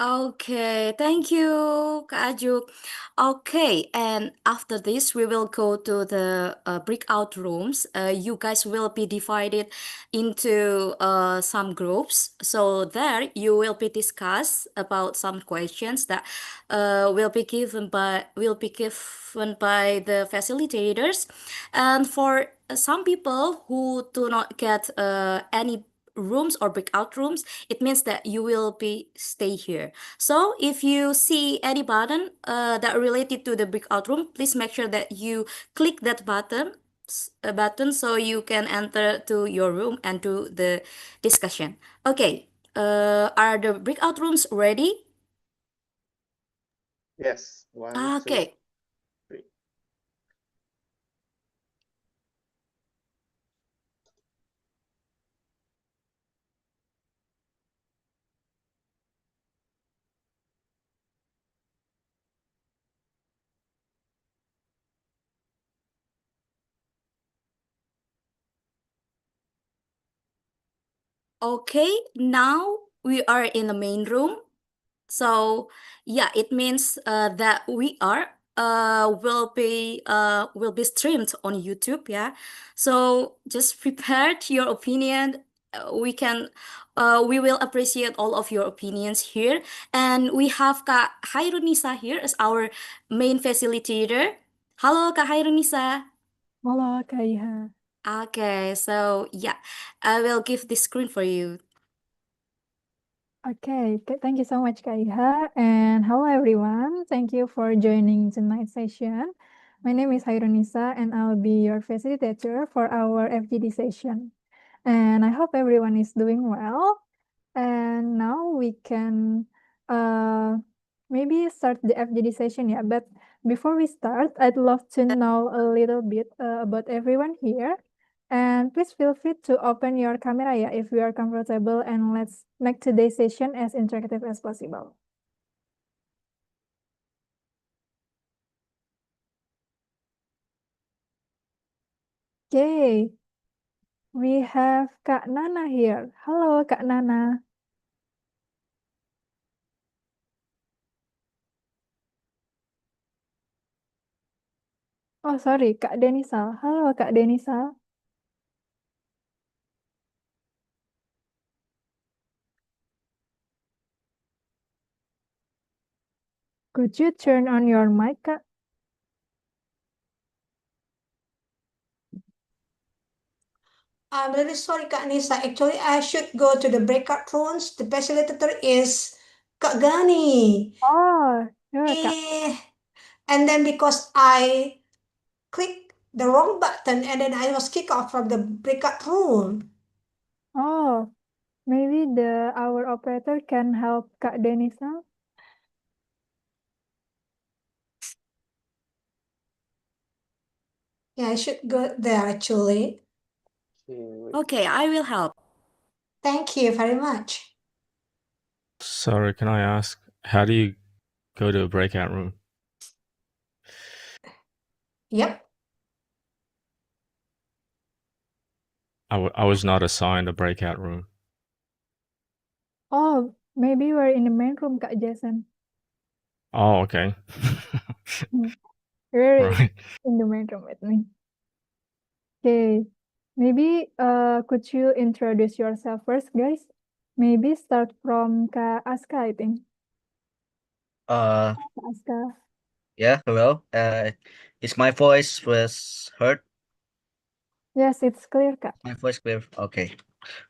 A: Okay, thank you, Kak Ajuk. Okay, and after this, we will go to the breakout rooms. You guys will be divided into some groups. So there, you will be discussed about some questions that will be given by the facilitators. And for some people who do not get any rooms or breakout rooms, it means that you will be stay here. So if you see any button that related to the breakout room, please make sure that you click that button so you can enter to your room and to the discussion. Okay, are the breakout rooms ready?
D: Yes. 1, 2,
A: Okay.
D: 3.
A: Okay, now we are in the main room. So yeah, it means that we are will be streamed on YouTube. Yeah, so just prepare your opinion. We will appreciate all of your opinions here, and we have Kak Hairunisa here as our main facilitator. Halo Kak Hairunisa.
E: Halo, Kak Iha.
A: Okay, so yeah, I will give the screen for you.
E: Okay, thank you so much, Kak Iha. And hello, everyone. Thank you for joining tonight's session. My name is Hairunisa, and I'll be your facilitator for our FGD session. And I hope everyone is doing well. And now we can maybe start the FGD session, yeah. But before we start, I'd love to know a little bit about everyone here. And please feel free to open your camera, yeah, if you are comfortable, and let's make today's session as interactive as possible. Okay, we have Kak Nana here. Hello, Kak Nana. Oh, sorry, Kak Denisal. Halo, Kak Denisal. Could you turn on your mic, Kak?
F: I'm really sorry, Kak Nisa. Actually, I should go to the breakout rooms. The facilitator is Kak Gani.
E: Oh, sure, Kak.
F: And then because I clicked the wrong button and then I was kicked out from the breakout room.
E: Oh, maybe our operator can help Kak Denisa.
F: Yeah, I should go there actually.
A: Okay, I will help.
F: Thank you very much.
G: Sorry, can I ask, how do you go to a breakout room?
F: Yep.
G: I was not assigned a breakout room.
E: Oh, maybe we're in the main room, Kak Jason.
G: Oh, okay.
E: We're
G: Right.
E: in the main room with me. Okay, maybe could you introduce yourself first, guys? Maybe start from Kak Aska, I think.
H: Uh,
E: Kak Aska.
H: yeah, hello. Is my voice was heard?
E: Yes, it's clear, Kak.
H: My voice clear? Okay.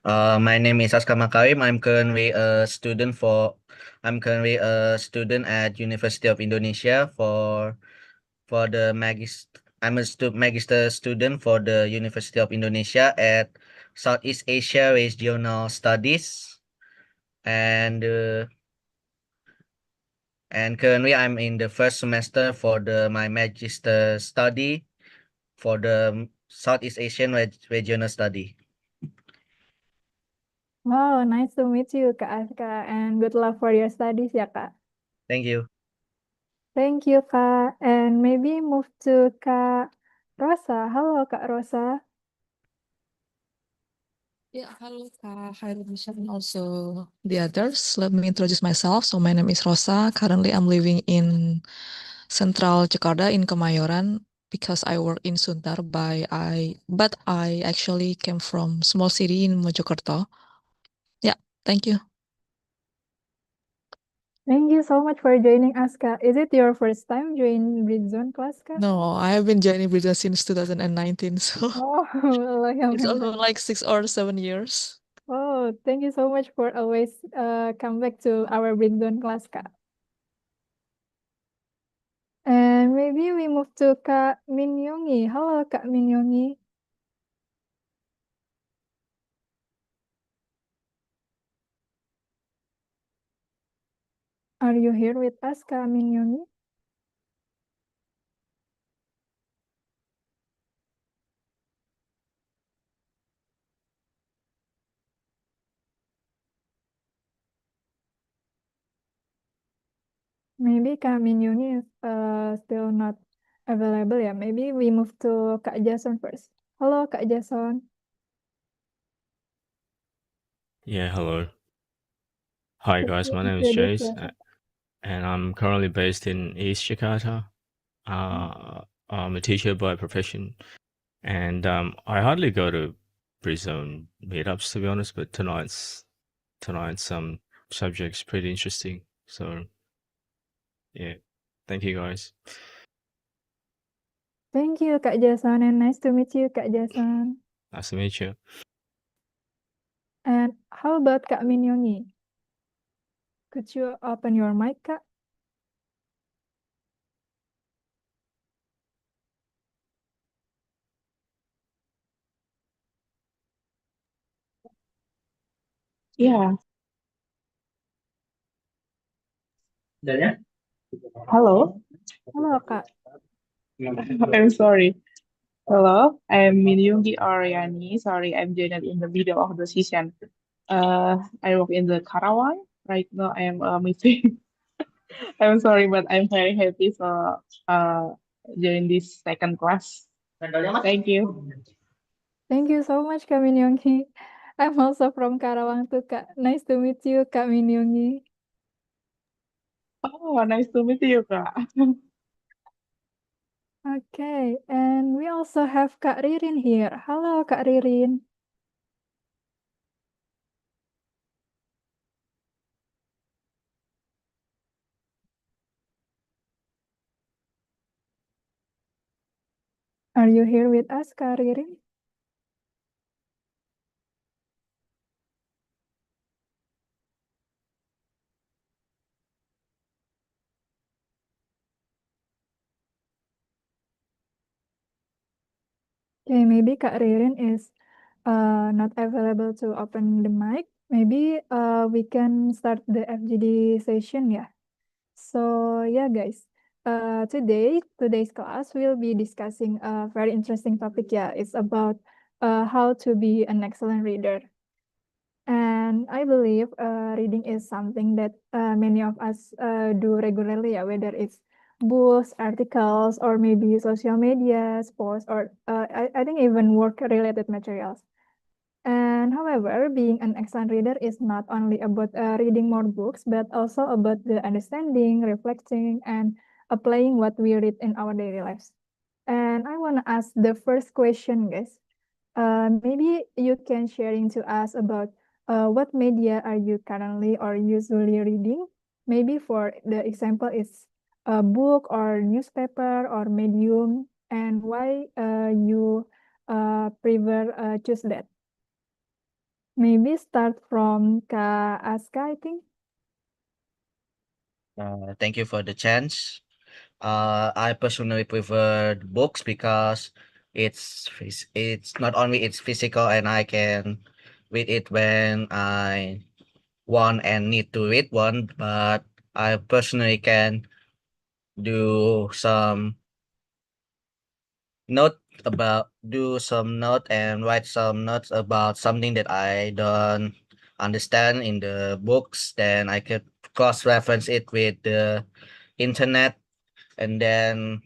H: My name is Aska Makarim. I'm currently a student at University of Indonesia for the magister student for the University of Indonesia at Southeast Asia Regional Studies, and currently I'm in the first semester for my magister study for the Southeast Asian regional study.
E: Wow, nice to meet you, Kak Aska, and good luck for your studies, ya, Kak.
H: Thank you.
E: Thank you, Kak. And maybe move to Kak Rosa. Halo, Kak Rosa.
I: Yeah, hello, Hairunisa, and also the others. Let me introduce myself. So my name is Rosa. Currently, I'm living in Central Jakarta in Kemayoran because I work in Suntar. But I actually came from small city in Mojokerto. Yeah, thank you.
E: Thank you so much for joining us, Kak. Is it your first time join Britzone class, Kak?
I: No, I have been joining Britzone since 2019, so
E: Oh,
I: it's also like 6 or 7 years.
E: Oh, thank you so much for always come back to our Britzone class, Kak. And maybe we move to Kak Minyongi. Halo, Kak Minyongi. Are you here with us, Kak Minyongi? Maybe Kak Minyongi is still not available ya. Maybe we move to Kak Jason first. Halo, Kak Jason.
G: Yeah, hello. Hi guys, my name is
E: Introduce
G: Jace,
E: yourself.
G: and I'm currently based in East Jakarta. I'm a teacher by profession, and I hardly go to Britzone meetups to be honest. But tonight's subject's pretty interesting. So yeah, thank you guys.
E: Thank you, Kak Jason, and nice to meet you, Kak Jason.
G: Nice to meet you.
E: And how about Kak Minyongi? Could you open your mic, Kak?
J: Yeah. Hello.
E: Halo, Kak.
J: I'm sorry. Hello, I'm Minyungi Aryani. Sorry, I'm joined in the middle of the session. I work in the Karawang. Right now, I am meeting. I'm sorry, but I'm very happy so join this second class. Thank you.
E: Thank you so much, Kak Minyongi. I'm also from Karawang too, Kak. Nice to meet you, Kak Minyongi.
J: Oh, nice to meet you, Kak.
E: Okay, and we also have Kak Ririn here. Halo, Kak Ririn. Are you here with us, Kak Ririn? Okay, maybe Kak Ririn is not available to open the mic. Maybe we can start the FGD session, yeah. So yeah, guys. Today's class we'll be discussing a very interesting topic. Yeah, it's about how to be an excellent reader. And I believe reading is something that many of us do regularly. Yeah, whether it's books, articles, or maybe social media, sports, or I think even work-related materials. And however, being an excellent reader is not only about reading more books, but also about the understanding, reflecting, and applying what we read in our daily lives. And I want to ask the first question, guys. Maybe you can sharing to us about what media are you currently or usually reading? Maybe for the example is a book or newspaper or medium, and why you prefer choose that? Maybe start from Kak Aska, I think.
H: Thank you for the chance. I personally prefer the books because it's not only it's physical and I can read it when I want and need to read one, but I personally can do some note and write some notes about something that I don't understand in the books. Then I could cross-reference it with the internet, and then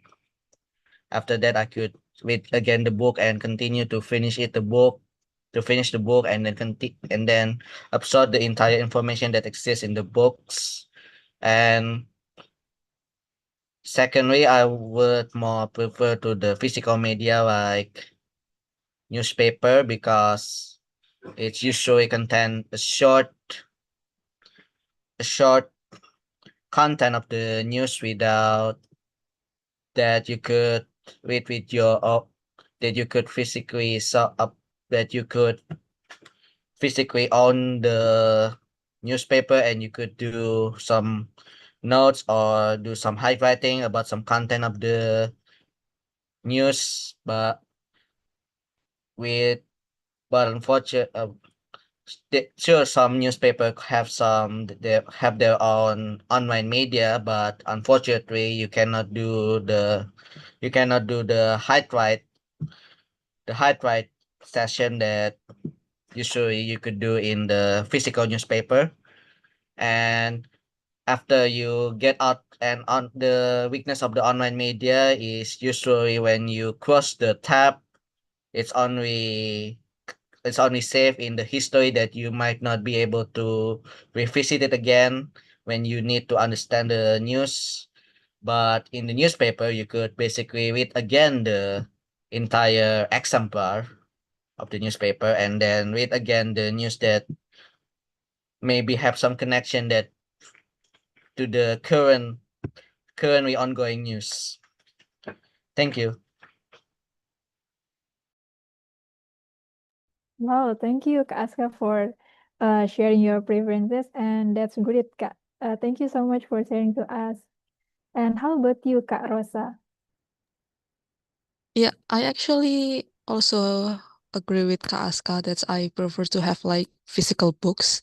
H: after that I could read again the book and continue to finish the book and then absorb the entire information that exists in the books. And secondly, I would more prefer to the physical media like newspaper because it usually contain a short content of the news without that you could read with your that you could physically that you could physically own the newspaper and you could do some notes or do some highlighting about some content of the news, with but unfortunately, sure, some newspaper they have their own online media, but unfortunately you cannot do the height right session that usually you could do in the physical newspaper. And after you get out, and on the weakness of the online media is usually when you cross the tab, it's only it's only safe in the history that you might not be able to revisit it again when you need to understand the news. But in the newspaper, you could basically read again the entire exemplar of the newspaper and then read again the news that maybe have some connection that to the currently ongoing news. Thank you.
E: Wow, thank you, Kak Aska, for sharing your preferences, and that's great, Kak. Thank you so much for sharing to us. And how about you, Kak Rosa?
I: Yeah, I actually also agree with Kak Aska that I prefer to have like physical books.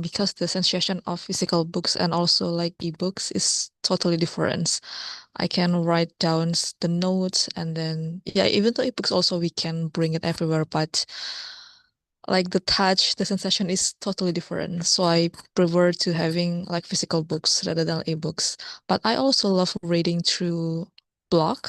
I: Because the sensation of physical books and also like ebooks is totally different. I can write down the notes and then yeah, even though ebooks also we can bring it everywhere, but like the touch, the sensation is totally different. So I prefer to having like physical books rather than ebooks. But I also love reading through blog,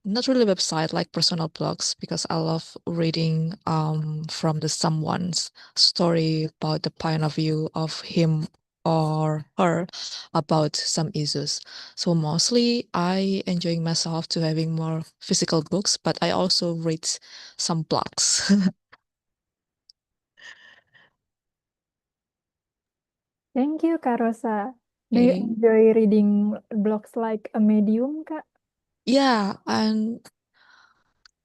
I: not really website, like personal blogs, because I love reading from the someone's story about the point of view of him or her about some issues. So mostly I enjoying myself to having more physical books, but I also read some blogs.
E: Thank you, Kak Rosa. Do you
I: Okay.
E: enjoy reading blogs like a medium, Kak?
I: Yeah, and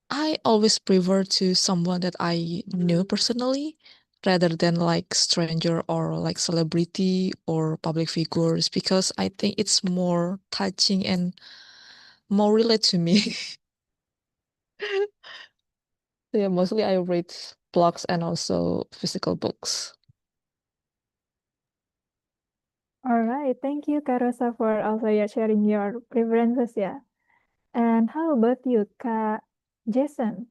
I: I always prefer to someone that I knew personally rather than like stranger or like celebrity or public figures because I think it's more touching and more relate to me. So yeah, mostly I read blogs and also physical books.
E: All right, thank you, Kak Rosa, for also sharing your preferences, yeah. And how about you, Kak Jason?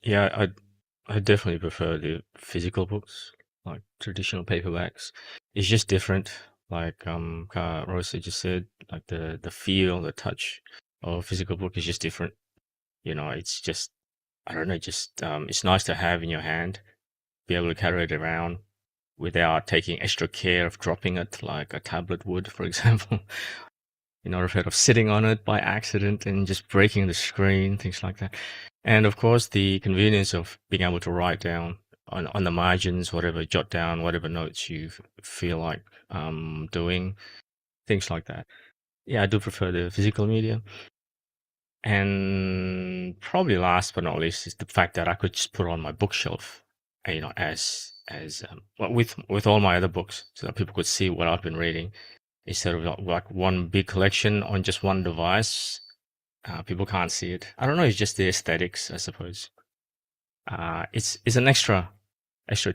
G: Yeah, I definitely prefer the physical books, like traditional paperbacks. It's just different. Like Rosa just said, like the feel, the touch of a physical book is just different. You know, it's just I don't know, just it's nice to have in your hand, be able to carry it around without taking extra care of dropping it like a tablet would, for example. You know, afraid of sitting on it by accident and just breaking the screen, things like that. And of course, the convenience of being able to write down on the margins, whatever, jot down whatever notes you feel like doing, things like that. Yeah, I do prefer the physical media. And probably last but not least is the fact that I could just put it on my bookshelf, you know, as well, with all my other books, so that people could see what I've been reading instead of like one big collection on just one device. People can't see it. I don't know. It's just the aesthetics, I suppose. It's an extra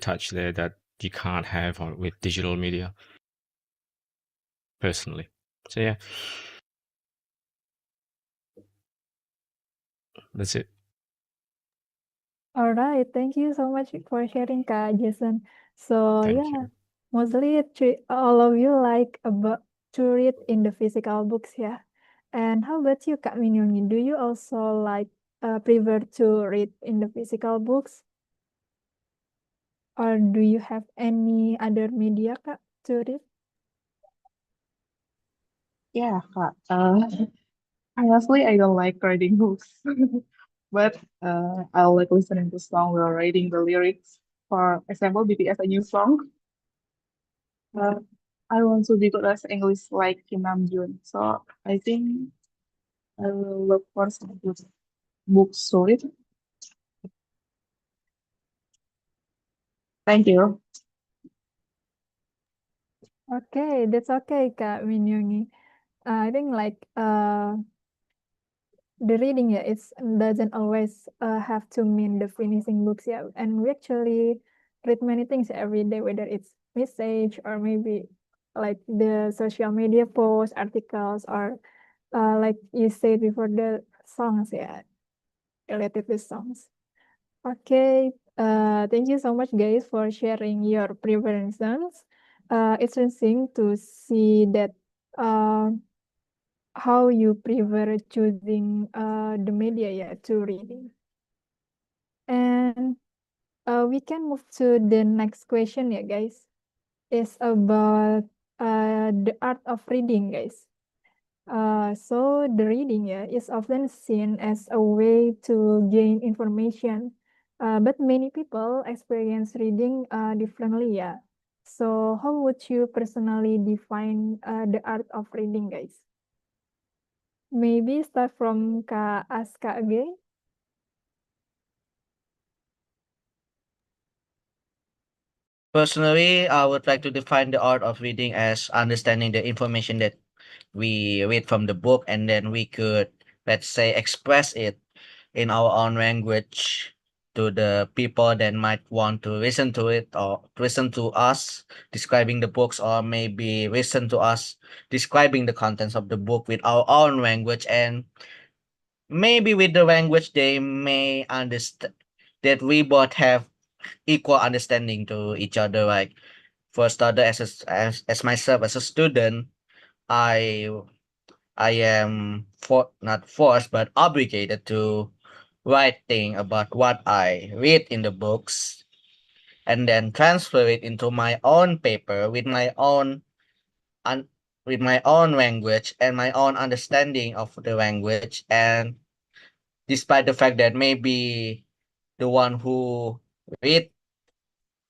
G: touch there that you can't have with digital media, personally. So yeah, that's it.
E: All right, thank you so much for sharing, Kak Jason. So
G: Thank
E: yeah,
G: you.
E: mostly all of you like about to read in the physical books, yeah. And how about you, Kak Minyongi? Do you also like prefer to read in the physical books, or do you have any other media, Kak, to read?
J: Yeah, Kak. Honestly, I don't like reading books, but I like listening to song or reading the lyrics. For example, BTS a new song. Uh, I want to be good at English like Kim Namjoon. So I think I will look for some good books to read. Thank you.
E: Okay, that's okay, Kak Minyongi. I think like the reading, yeah, it doesn't always have to mean the finishing books, yeah. And we actually read many things every day, whether it's message or maybe like the social media posts, articles, or like you said before, the songs, yeah, related to songs. Okay, thank you so much, guys, for sharing your preferences. It's interesting to see that how you prefer choosing the media to reading. And we can move to the next question, guys. It's about the art of reading, guys. So the reading is often seen as a way to gain information, but many people experience reading differently. So how would you personally define the art of reading, guys? Maybe start from Kak Aska again.
H: Personally, I would like to define the art of reading as understanding the information that we read from the book, and then we could, let's say, express it in our own language to the people that might want to listen to it or listen to us describing the books, or maybe listen to us describing the contents of the book with our own language, and maybe with the language they may understand, that we both have equal understanding to each other. Like for starter, as myself as a student, I I am not forced but obligated to writing about what I read in the books, and then transfer it into my own paper with my own un- with my own language and my own understanding of the language. And despite the fact that maybe the one who read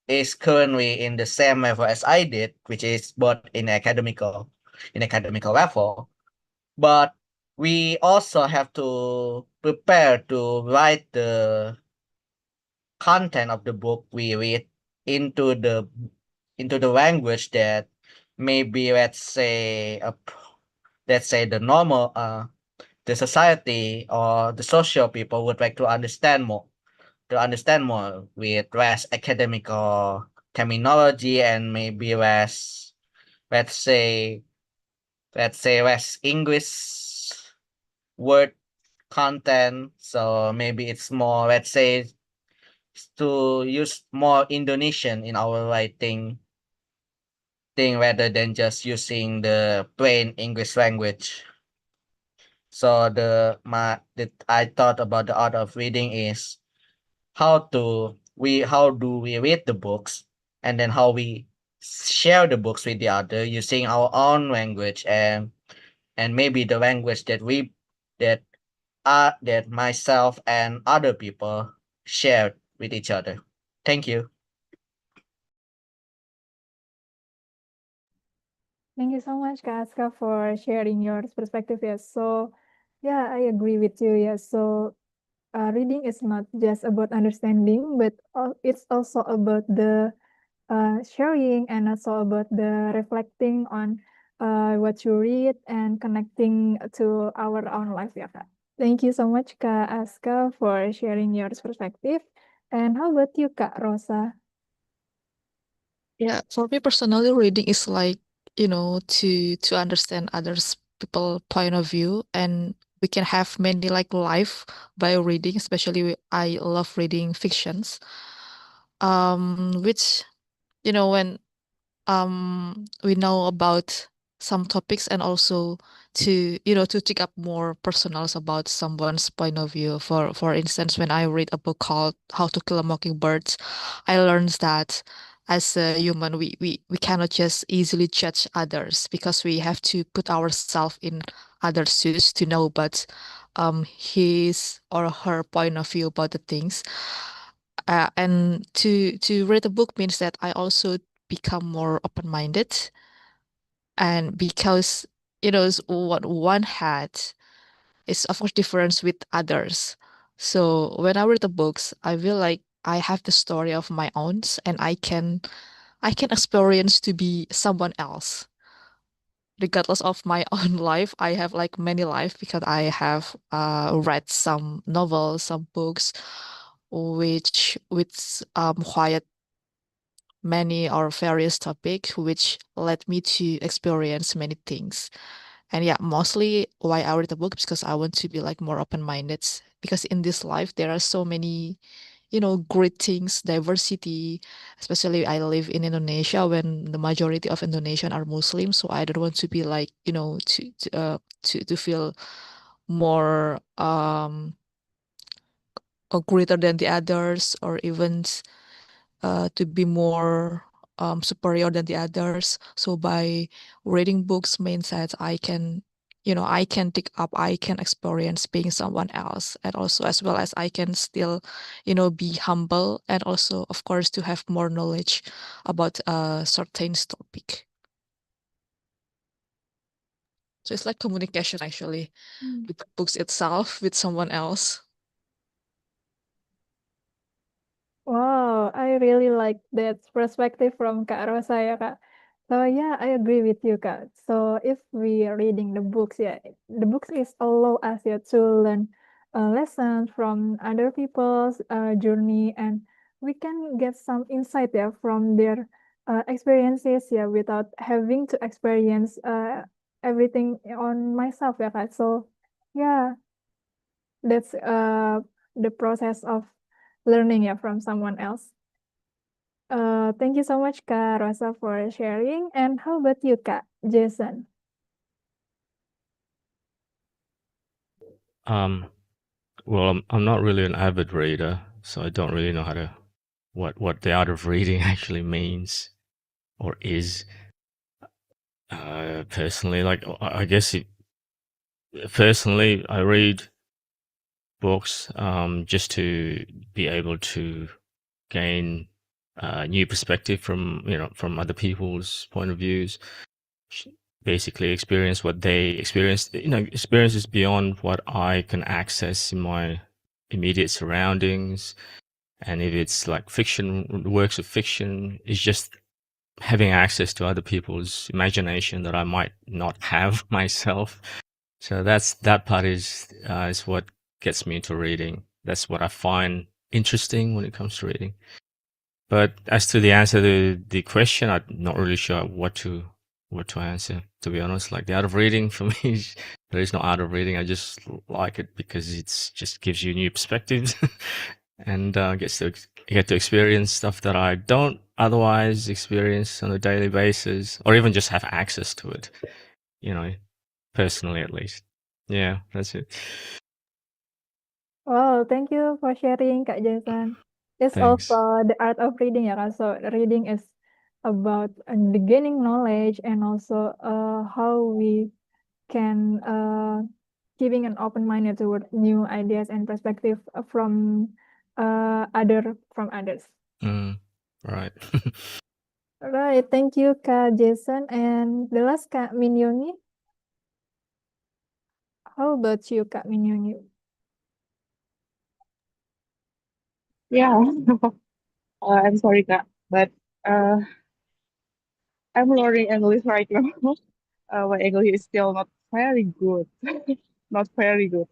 H: is currently in the same level as I did, which is both in academical level, but we also have to prepare to write the content of the book we read into the language that maybe, let's say the normal the society or the social people would like to understand more with less academical terminology, and maybe less, let's say less English word content. So maybe it's more, let's say, to use more Indonesian in our writing thing rather than just using the plain English language. So I thought about the art of reading is how do we read the books, and then how we share the books with the other using our own language, and maybe the language that that myself and other people share with each other. Thank you.
E: Thank you so much, Kak Aska, for sharing your perspective. So, yeah, I agree with you. So, reading is not just about understanding, but it's also about the sharing, and also about the reflecting on what you read and connecting to our own life. Kak. Thank you so much, Kak Aska, for sharing your perspective. And how about you, Kak Rosa?
I: Yeah, for me personally, reading is like, to understand others people point of view, and we can have many like life by reading, especially I love reading fictions. Which, when we know about some topics, and also to take up more personals about someone's point of view. For instance, when I read a book called How to Kill a Mockingbird, I learned that as a human, we cannot just easily judge others, because we have to put ourselves in others' shoes to know about his or her point of view about the things. And to read a book means that I also become more open-minded, and because what one had is of course different with others. So when I read the books, I feel like I have the story of my own, and I can experience to be someone else regardless of my own life. I have like many life, because I have read some novels, some books, which with quite many or various topics, which led me to experience many things. And yeah, mostly why I read the book, because I want to be like more open-minded, because in this life there are so many great things, diversity. Especially I live in Indonesia when the majority of Indonesian are Muslim, so I don't want to be like, to feel more or greater than the others, or even to be more superior than the others. So by reading books means that I can pick up, I can experience being someone else, and also as well as I can still, be humble, and also of course to have more knowledge about a certain topic. So it's like communication actually with the books itself with someone else.
E: Wow, I really like that perspective from Kak Rosa ya, Kak. So yeah, I agree with you, Kak. So if we are reading the books, yeah, the books is allow us yeah, to learn lessons from other people's journey, and we can get some insight yeah, from their experiences yeah, without having to experience everything on myself yeah, Kak. So yeah, that's the process of learning yeah, from someone else. Thank you so much, Kak Rosa, for sharing. And how about you, Kak Jason?
G: Well, I'm not really an avid reader, so I don't really know what the art of reading actually means or is. Personally, like I guess personally, I read books just to be able to gain new perspective from other people's point of views. Basically, experience what they experienced. Experiences beyond what I can access in my immediate surroundings. And if it's like fiction, works of fiction, it's just having access to other people's imagination that I might not have myself. So that part is what gets me into reading. That's what I find interesting when it comes to reading. But as to the answer to the question, I'm not really sure what to answer, to be honest. Like the art of reading for me, there is no art of reading. I just like it because it's just gives you new perspectives and get to experience stuff that I don't otherwise experience on a daily basis, or even just have access to it, personally at least. Yeah, that's it.
E: Well, thank you for sharing, Kak Jason. It's
G: Thanks.
E: also the art of reading, yeah, Kak. So reading is about the gaining knowledge and also how we can giving an open mind toward new ideas and perspective from others.
G: Right.
E: All right, thank you, Kak Jason. And the last, Kak Minyongi. How about you, Kak Minyongi?
J: Yeah. I'm sorry, Kak, but uh, I'm learning English right now. My English is still not very good. Not very good.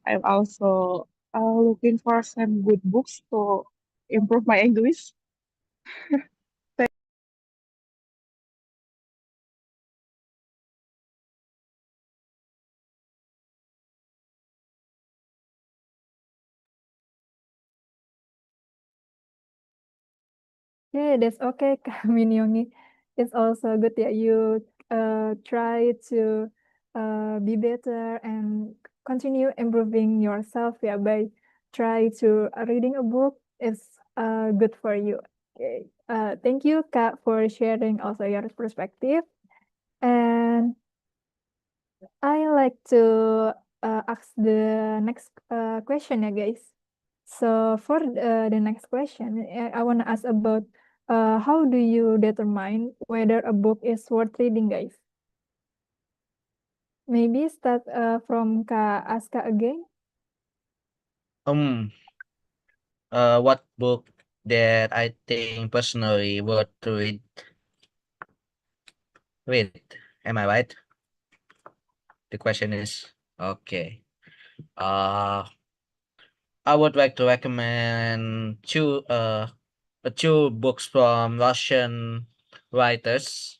J: I'm also looking for some good books to improve my English.
E: Yeah, that's okay, Kak Minyongi. It's also good that you try to be better and continue improving yourself yeah, by try to reading a book is good for you. Okay. Thank you, Kak, for sharing also your perspective. And I like to ask the next question, yeah, guys. So for the next question, I want to ask about how do you determine whether a book is worth reading, guys? Maybe start from Kak Aska again.
H: What book that I think personally worth to read? Wait, am I right? The question is okay. I would like to recommend two books from Russian writers,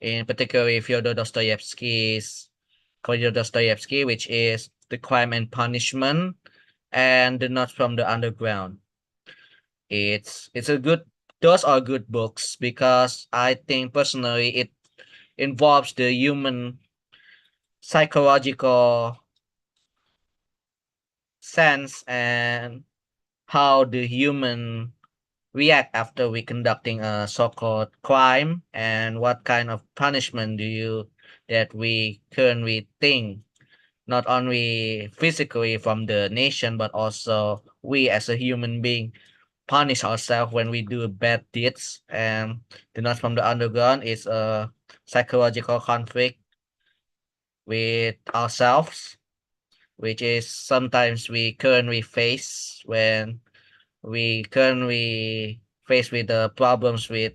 H: in particular Fyodor Dostoevsky, which is The Crime and Punishment and The Notes from the Underground. it's a good those are good books because I think personally it involves the human psychological sense and how the human react after we conducting a so-called crime and what kind of punishment do you that we currently think not only physically from the nation but also we as a human being punish ourselves when we do bad deeds. And the Notes from the Underground is a psychological conflict with ourselves, which is sometimes we currently face when we currently face with the problems with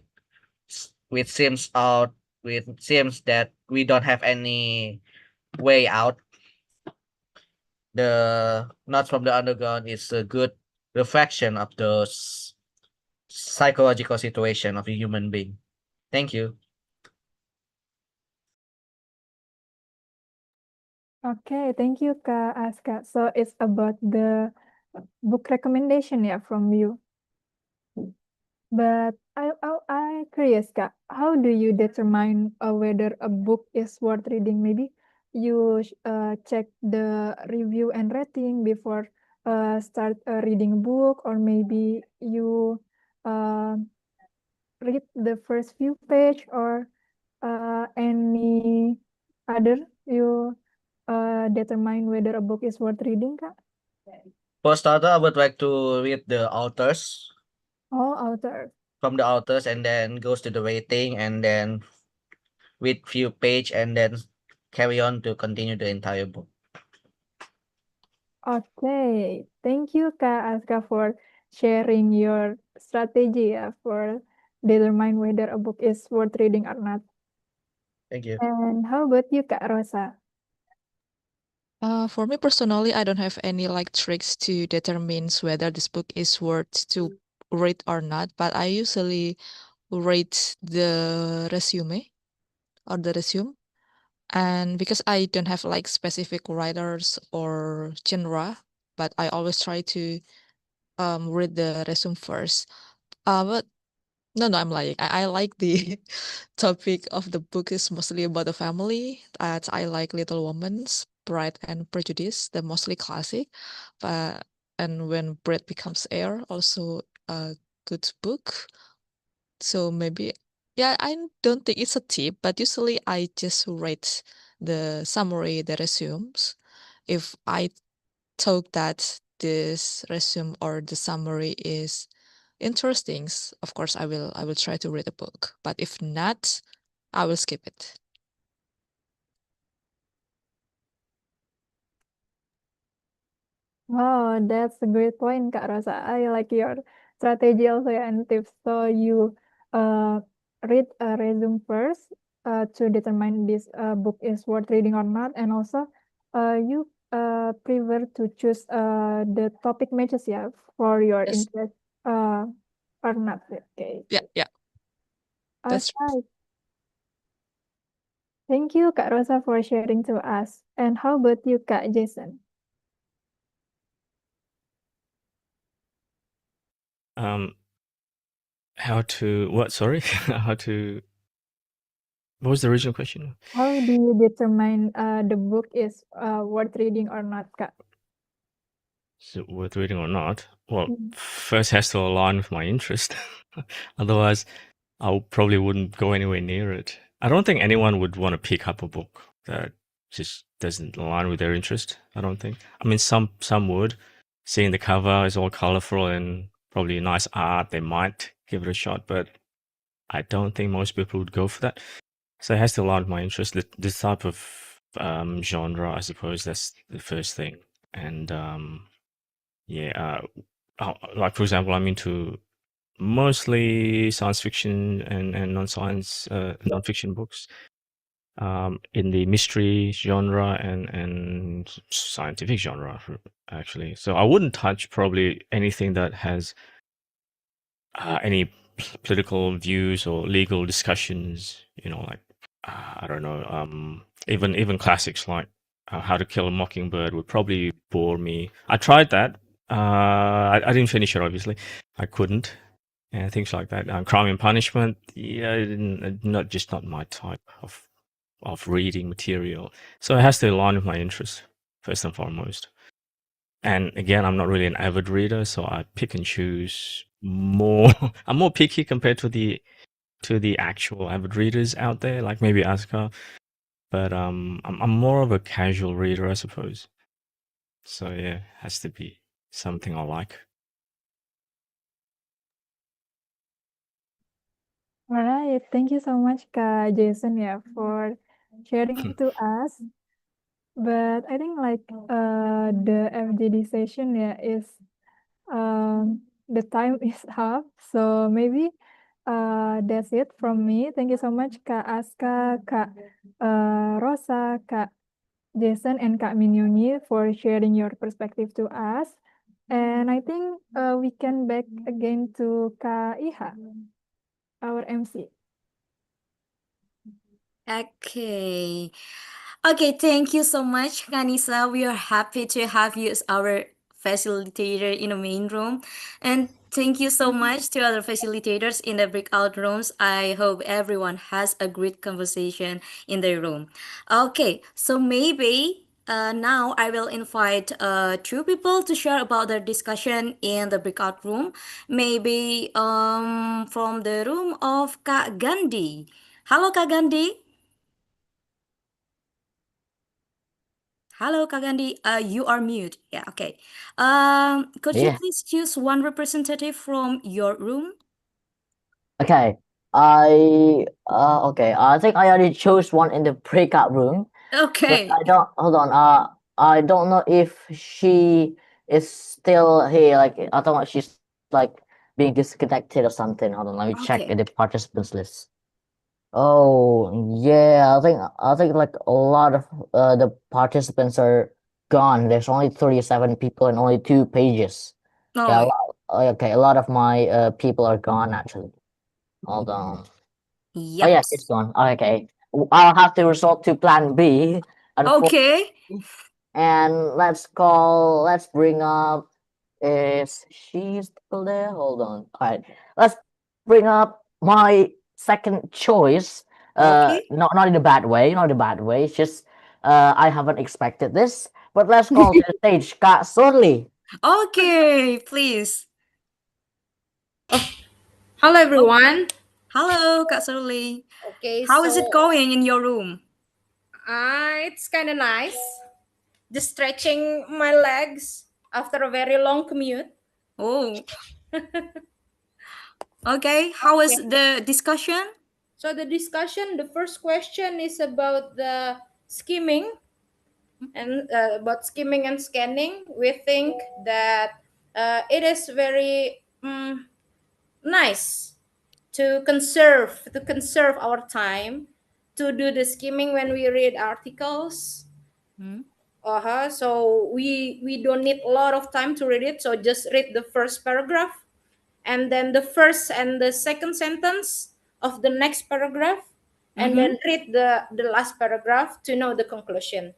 H: seems out with seems that we don't have any way out. The Notes from the Underground is a good reflection of those psychological situation of a human being. Thank you.
E: Okay, thank you, Kak Aska. So it's about the book recommendation, yeah, from you. But I curious, Kak, how do you determine whether a book is worth reading? Maybe you check the review and rating before start reading a book, or maybe you uh, read the first few page or any other you determine whether a book is worth reading, Kak?
H: For starter, I would like to read the authors
E: Oh, author.
H: from the authors and then goes to the rating and then read few page and then carry on to continue the entire book.
E: Okay, thank you, Kak Aska, for sharing your strategy for determine whether a book is worth reading or not.
H: Thank you.
E: And how about you, Kak Rosa?
I: For me personally, I don't have any like tricks to determine whether this book is worth to read or not, but I usually read the resume or the resume. And because I don't have like specific writers or genre, but I always try to read the resume first. But no, I'm lying. I like the topic of the book is mostly about the family. That I like Little Women's Pride and Prejudice, the mostly classic. But and when Bread Becomes Air, also a good book. So maybe, yeah, I don't think it's a tip, but usually I just write the summary, the resumes. If I thought that this resume or the summary is interesting, of course I will try to read the book. But if not, I will skip it.
E: Oh, that's a great point, Kak Rosa. I like your strategy also and tips. So you read a resume first to determine this book is worth reading or not, and also you prefer to choose the topic matches, yeah, for your
I: Yes.
E: interest uh, or not. Okay.
I: Yeah. That's
E: Okay. Thank you, Kak Rosa, for sharing to us. And how about you, Kak Jason?
G: How to what? Sorry, how to? What was the original question?
E: How do you determine the book is worth reading or not, Kak?
G: Is it worth reading or not? Well,
E: Mm.
G: first has to align with my interest. Otherwise, probably wouldn't go anywhere near it. I don't think anyone would want to pick up a book that just doesn't align with their interest. I don't think. I mean, some would. Seeing the cover is all colorful and probably nice art, they might give it a shot. But I don't think most people would go for that. So it has to align with my interest. This type of genre, I suppose, that's the first thing. And like for example, I'm into mostly science fiction and non-science non-fiction books in the mystery genre and scientific genre actually. So I wouldn't touch probably anything that has any political views or legal discussions. Like I don't know, even classics like How to Kill a Mockingbird would probably bore me. I tried that I didn't finish it, obviously. I couldn't. And things like that. Crime and Punishment, yeah, not my type of reading material. So it has to align with my interests, first and foremost. And again, I'm not really an avid reader, so I pick and choose more. I'm more picky compared to the actual avid readers out there, like maybe Aska. But I'm more of a casual reader, I suppose. So yeah, has to be something I like.
E: All right, thank you so much, Kak Jason, ya, for sharing to us. But I think like the FGD session is the time is up. So maybe that's it from me. Thank you so much, Kak Aska, Kak Rosa, Kak Jason, and Kak Minyungi for sharing your perspective to us. And I think we can back again to Kak Iha, our MC.
A: Okay. Okay, thank you so much, Kanisa. We are happy to have you as our facilitator in the main room. And thank you so much to other facilitators in the breakout rooms. I hope everyone has a great conversation in their room. Okay, so maybe now I will invite two people to share about their discussion in the breakout room. Maybe from the room of Kak Gandhi. Halo Kak Gandhi. Hello, Kagandi. You are mute. Yeah, okay. Could you
K: Yeah.
A: please choose one representative from your room?
K: Okay. Okay. I think I already chose one in the breakout room, but
A: Okay.
K: I don't. Hold on. I don't know if she is still here. Like I don't know. She's like being disconnected or something. Hold on. Let me check
A: Okay.
K: in the participants list. Oh yeah. I think like a lot of the participants are gone. There's only 37 people and only 2 pages. Yeah.
A: Oh,
K: Okay. A lot of my people are gone actually. Hold on. Oh
A: yep.
K: yeah, it's gone. Oh, okay. I'll have to resort to plan B,
A: Okay.
K: unfortunately. And let's bring up, is she still there? Hold on. All right. Let's bring up my second choice.
A: Okay.
K: Not in a bad way, not in a bad way. It's just I haven't expected this. But let's call to the stage Kak Surly.
A: Okay, please.
L: Hello everyone.
A: Hello, Kak Surly.
L: Okay,
A: How is it
L: so
A: going in your room?
L: it's kind of nice. Just stretching my legs after a very long commute.
A: Oh, okay. How was
L: Okay.
A: the discussion?
L: So the discussion, the first question is about the skimming and about skimming and scanning. We think that it is very nice to conserve our time to do the skimming when we read articles.
A: Hmm?
L: So we don't need a lot of time to read it. So just read the first paragraph, and then the first and the second sentence of the next paragraph, and
A: Mm-hmm.
L: then read the last paragraph to know the conclusion.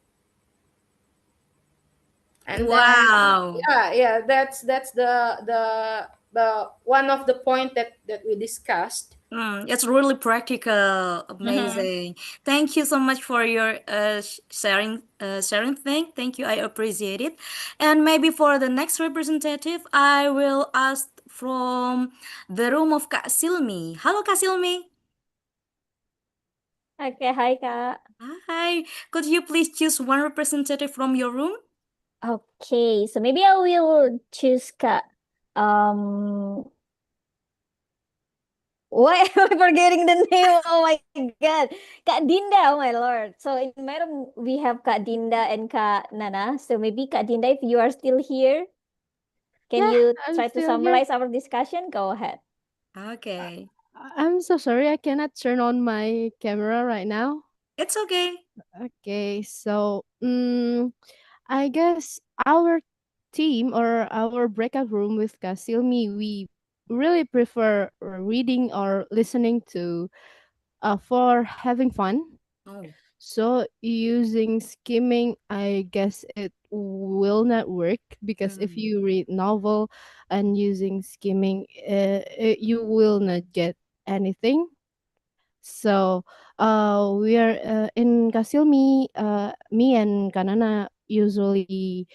L: And then
A: Wow.
L: yeah, that's the one of the point that we discussed.
A: It's really practical,
L: Mhm.
A: amazing. Thank you so much for your sharing thing. Thank you, I appreciate it. And maybe for the next representative, I will ask from the room of Kak Silmi. Halo Kak Silmi.
M: Okay, hi Kak.
A: Hi. Could you please choose one representative from your room?
M: Okay, so maybe I will choose Kak. Why am I forgetting the name? Oh my God. Kak Dinda, oh my Lord. So in my room, we have Kak Dinda and Kak Nana. So maybe Kak Dinda, if you are still here, can
N: Yeah,
M: you
N: I'm
M: try to
N: still here.
M: summarize our discussion? Go ahead.
A: Okay.
N: I'm so sorry I cannot turn on my camera right now.
A: It's okay.
N: Okay, so I guess our team or our breakout room with Kasilmi, we really prefer reading or listening to for having fun.
A: Oh.
N: So using skimming, I guess it will not work, because if you read novel and using skimming, you will not get anything. So we are in Kasilmi, me and Kanana usually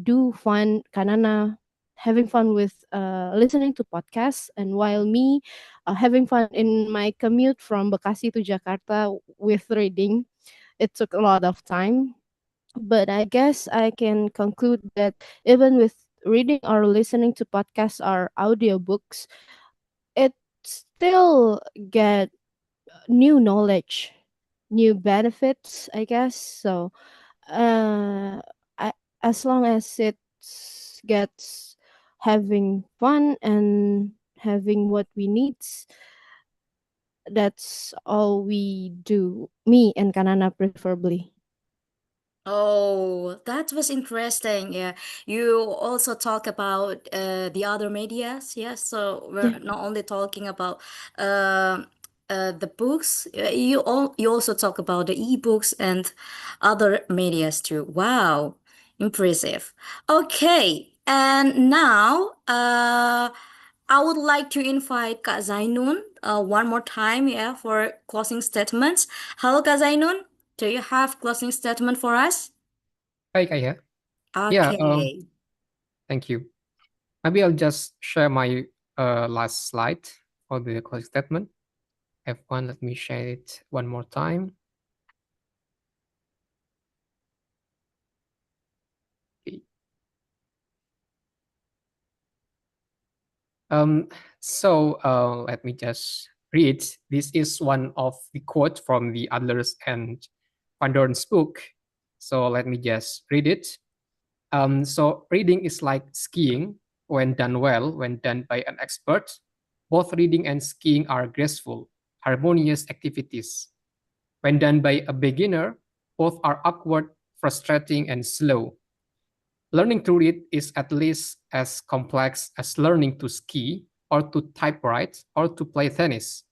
N: do fun. Kanana having fun with listening to podcasts, and while me having fun in my commute from Bekasi to Jakarta with reading. It took a lot of time, but I guess I can conclude that even with reading or listening to podcasts or audiobooks, it still get new knowledge, new benefits, I guess. So uh I, as long as it gets having fun and having what we need, that's all we do, me and Kanana preferably.
A: Oh, that was interesting. Yeah, you also talk about the other medias. Yeah, so we're
N: Yeah.
A: not only talking about the books. You also talk about the ebooks and other medias too. Wow, impressive. Okay, and now I would like to invite Kak Zainun one more time. Yeah, for closing statements. Hello, Kak Zainun. Do you have closing statement for us?
B: Hi, Kaya. Yeah,
A: Okay.
B: thank you. Maybe I'll just share my last slide for the closing statement. F1, let me share it one more time. Okay. Let me just read. This is one of the quote from the Adler's and Van Doren's book. So let me just read it. So reading is like skiing when done well, when done by an expert. Both reading and skiing are graceful, harmonious activities. When done by a beginner, both are awkward, frustrating, and slow. Learning to read is at least as complex as learning to ski or to typewrite or to play tennis.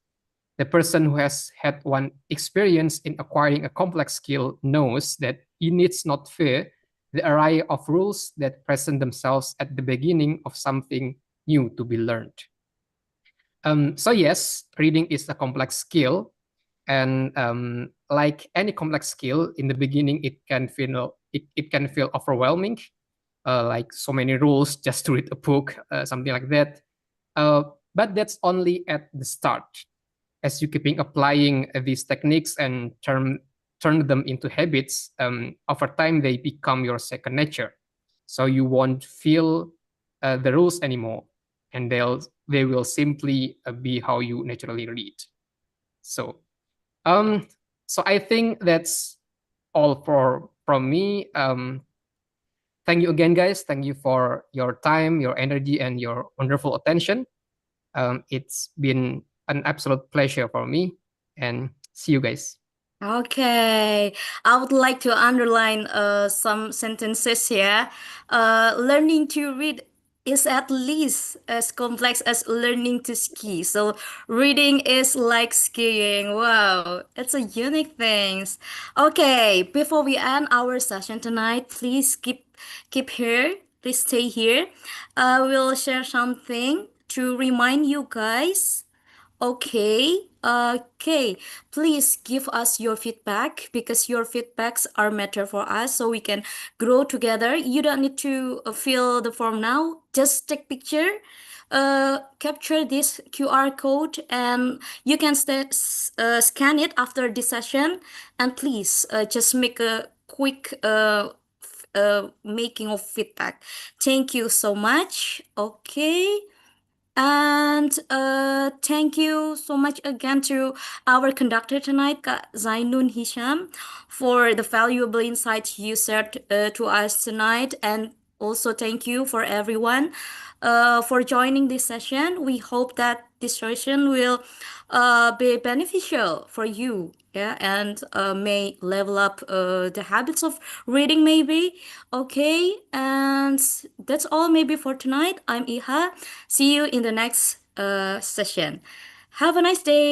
B: The person who has had one experience in acquiring a complex skill knows that he needs not fear the array of rules that present themselves at the beginning of something new to be learned. So yes, reading is a complex skill, and like any complex skill, in the beginning it can feel overwhelming, like so many rules just to read a book, something like that. But that's only at the start. As you keeping applying these techniques and turn them into habits, over time they become your second nature. So you won't feel the rules anymore, and they will simply be how you naturally read. So so I think that's all from me. Thank you again, guys. Thank you for your time, your energy, and your wonderful attention. It's been an absolute pleasure for me, and see you guys.
A: Okay. I would like to underline some sentences here. Learning to read is at least as complex as learning to ski. So reading is like skiing. Wow, it's a unique thing. Okay, before we end our session tonight, please keep here. Please stay here. I will share something to remind you guys. Okay. Please give us your feedback because your feedbacks are matter for us so we can grow together. You don't need to fill the form now. Just take picture, capture this QR code, and you can scan it after this session. And please just make a quick making of feedback. Thank you so much. Okay. And thank you so much again to our conductor tonight, Kak Zainun Hisyam, for the valuable insights you shared to us tonight. And also thank you for everyone for joining this session. We hope that this session will be beneficial for you. Yeah, and may level up the habits of reading, maybe. Okay, and that's all maybe for tonight. I'm Iha. See you in the next session. Have a nice day.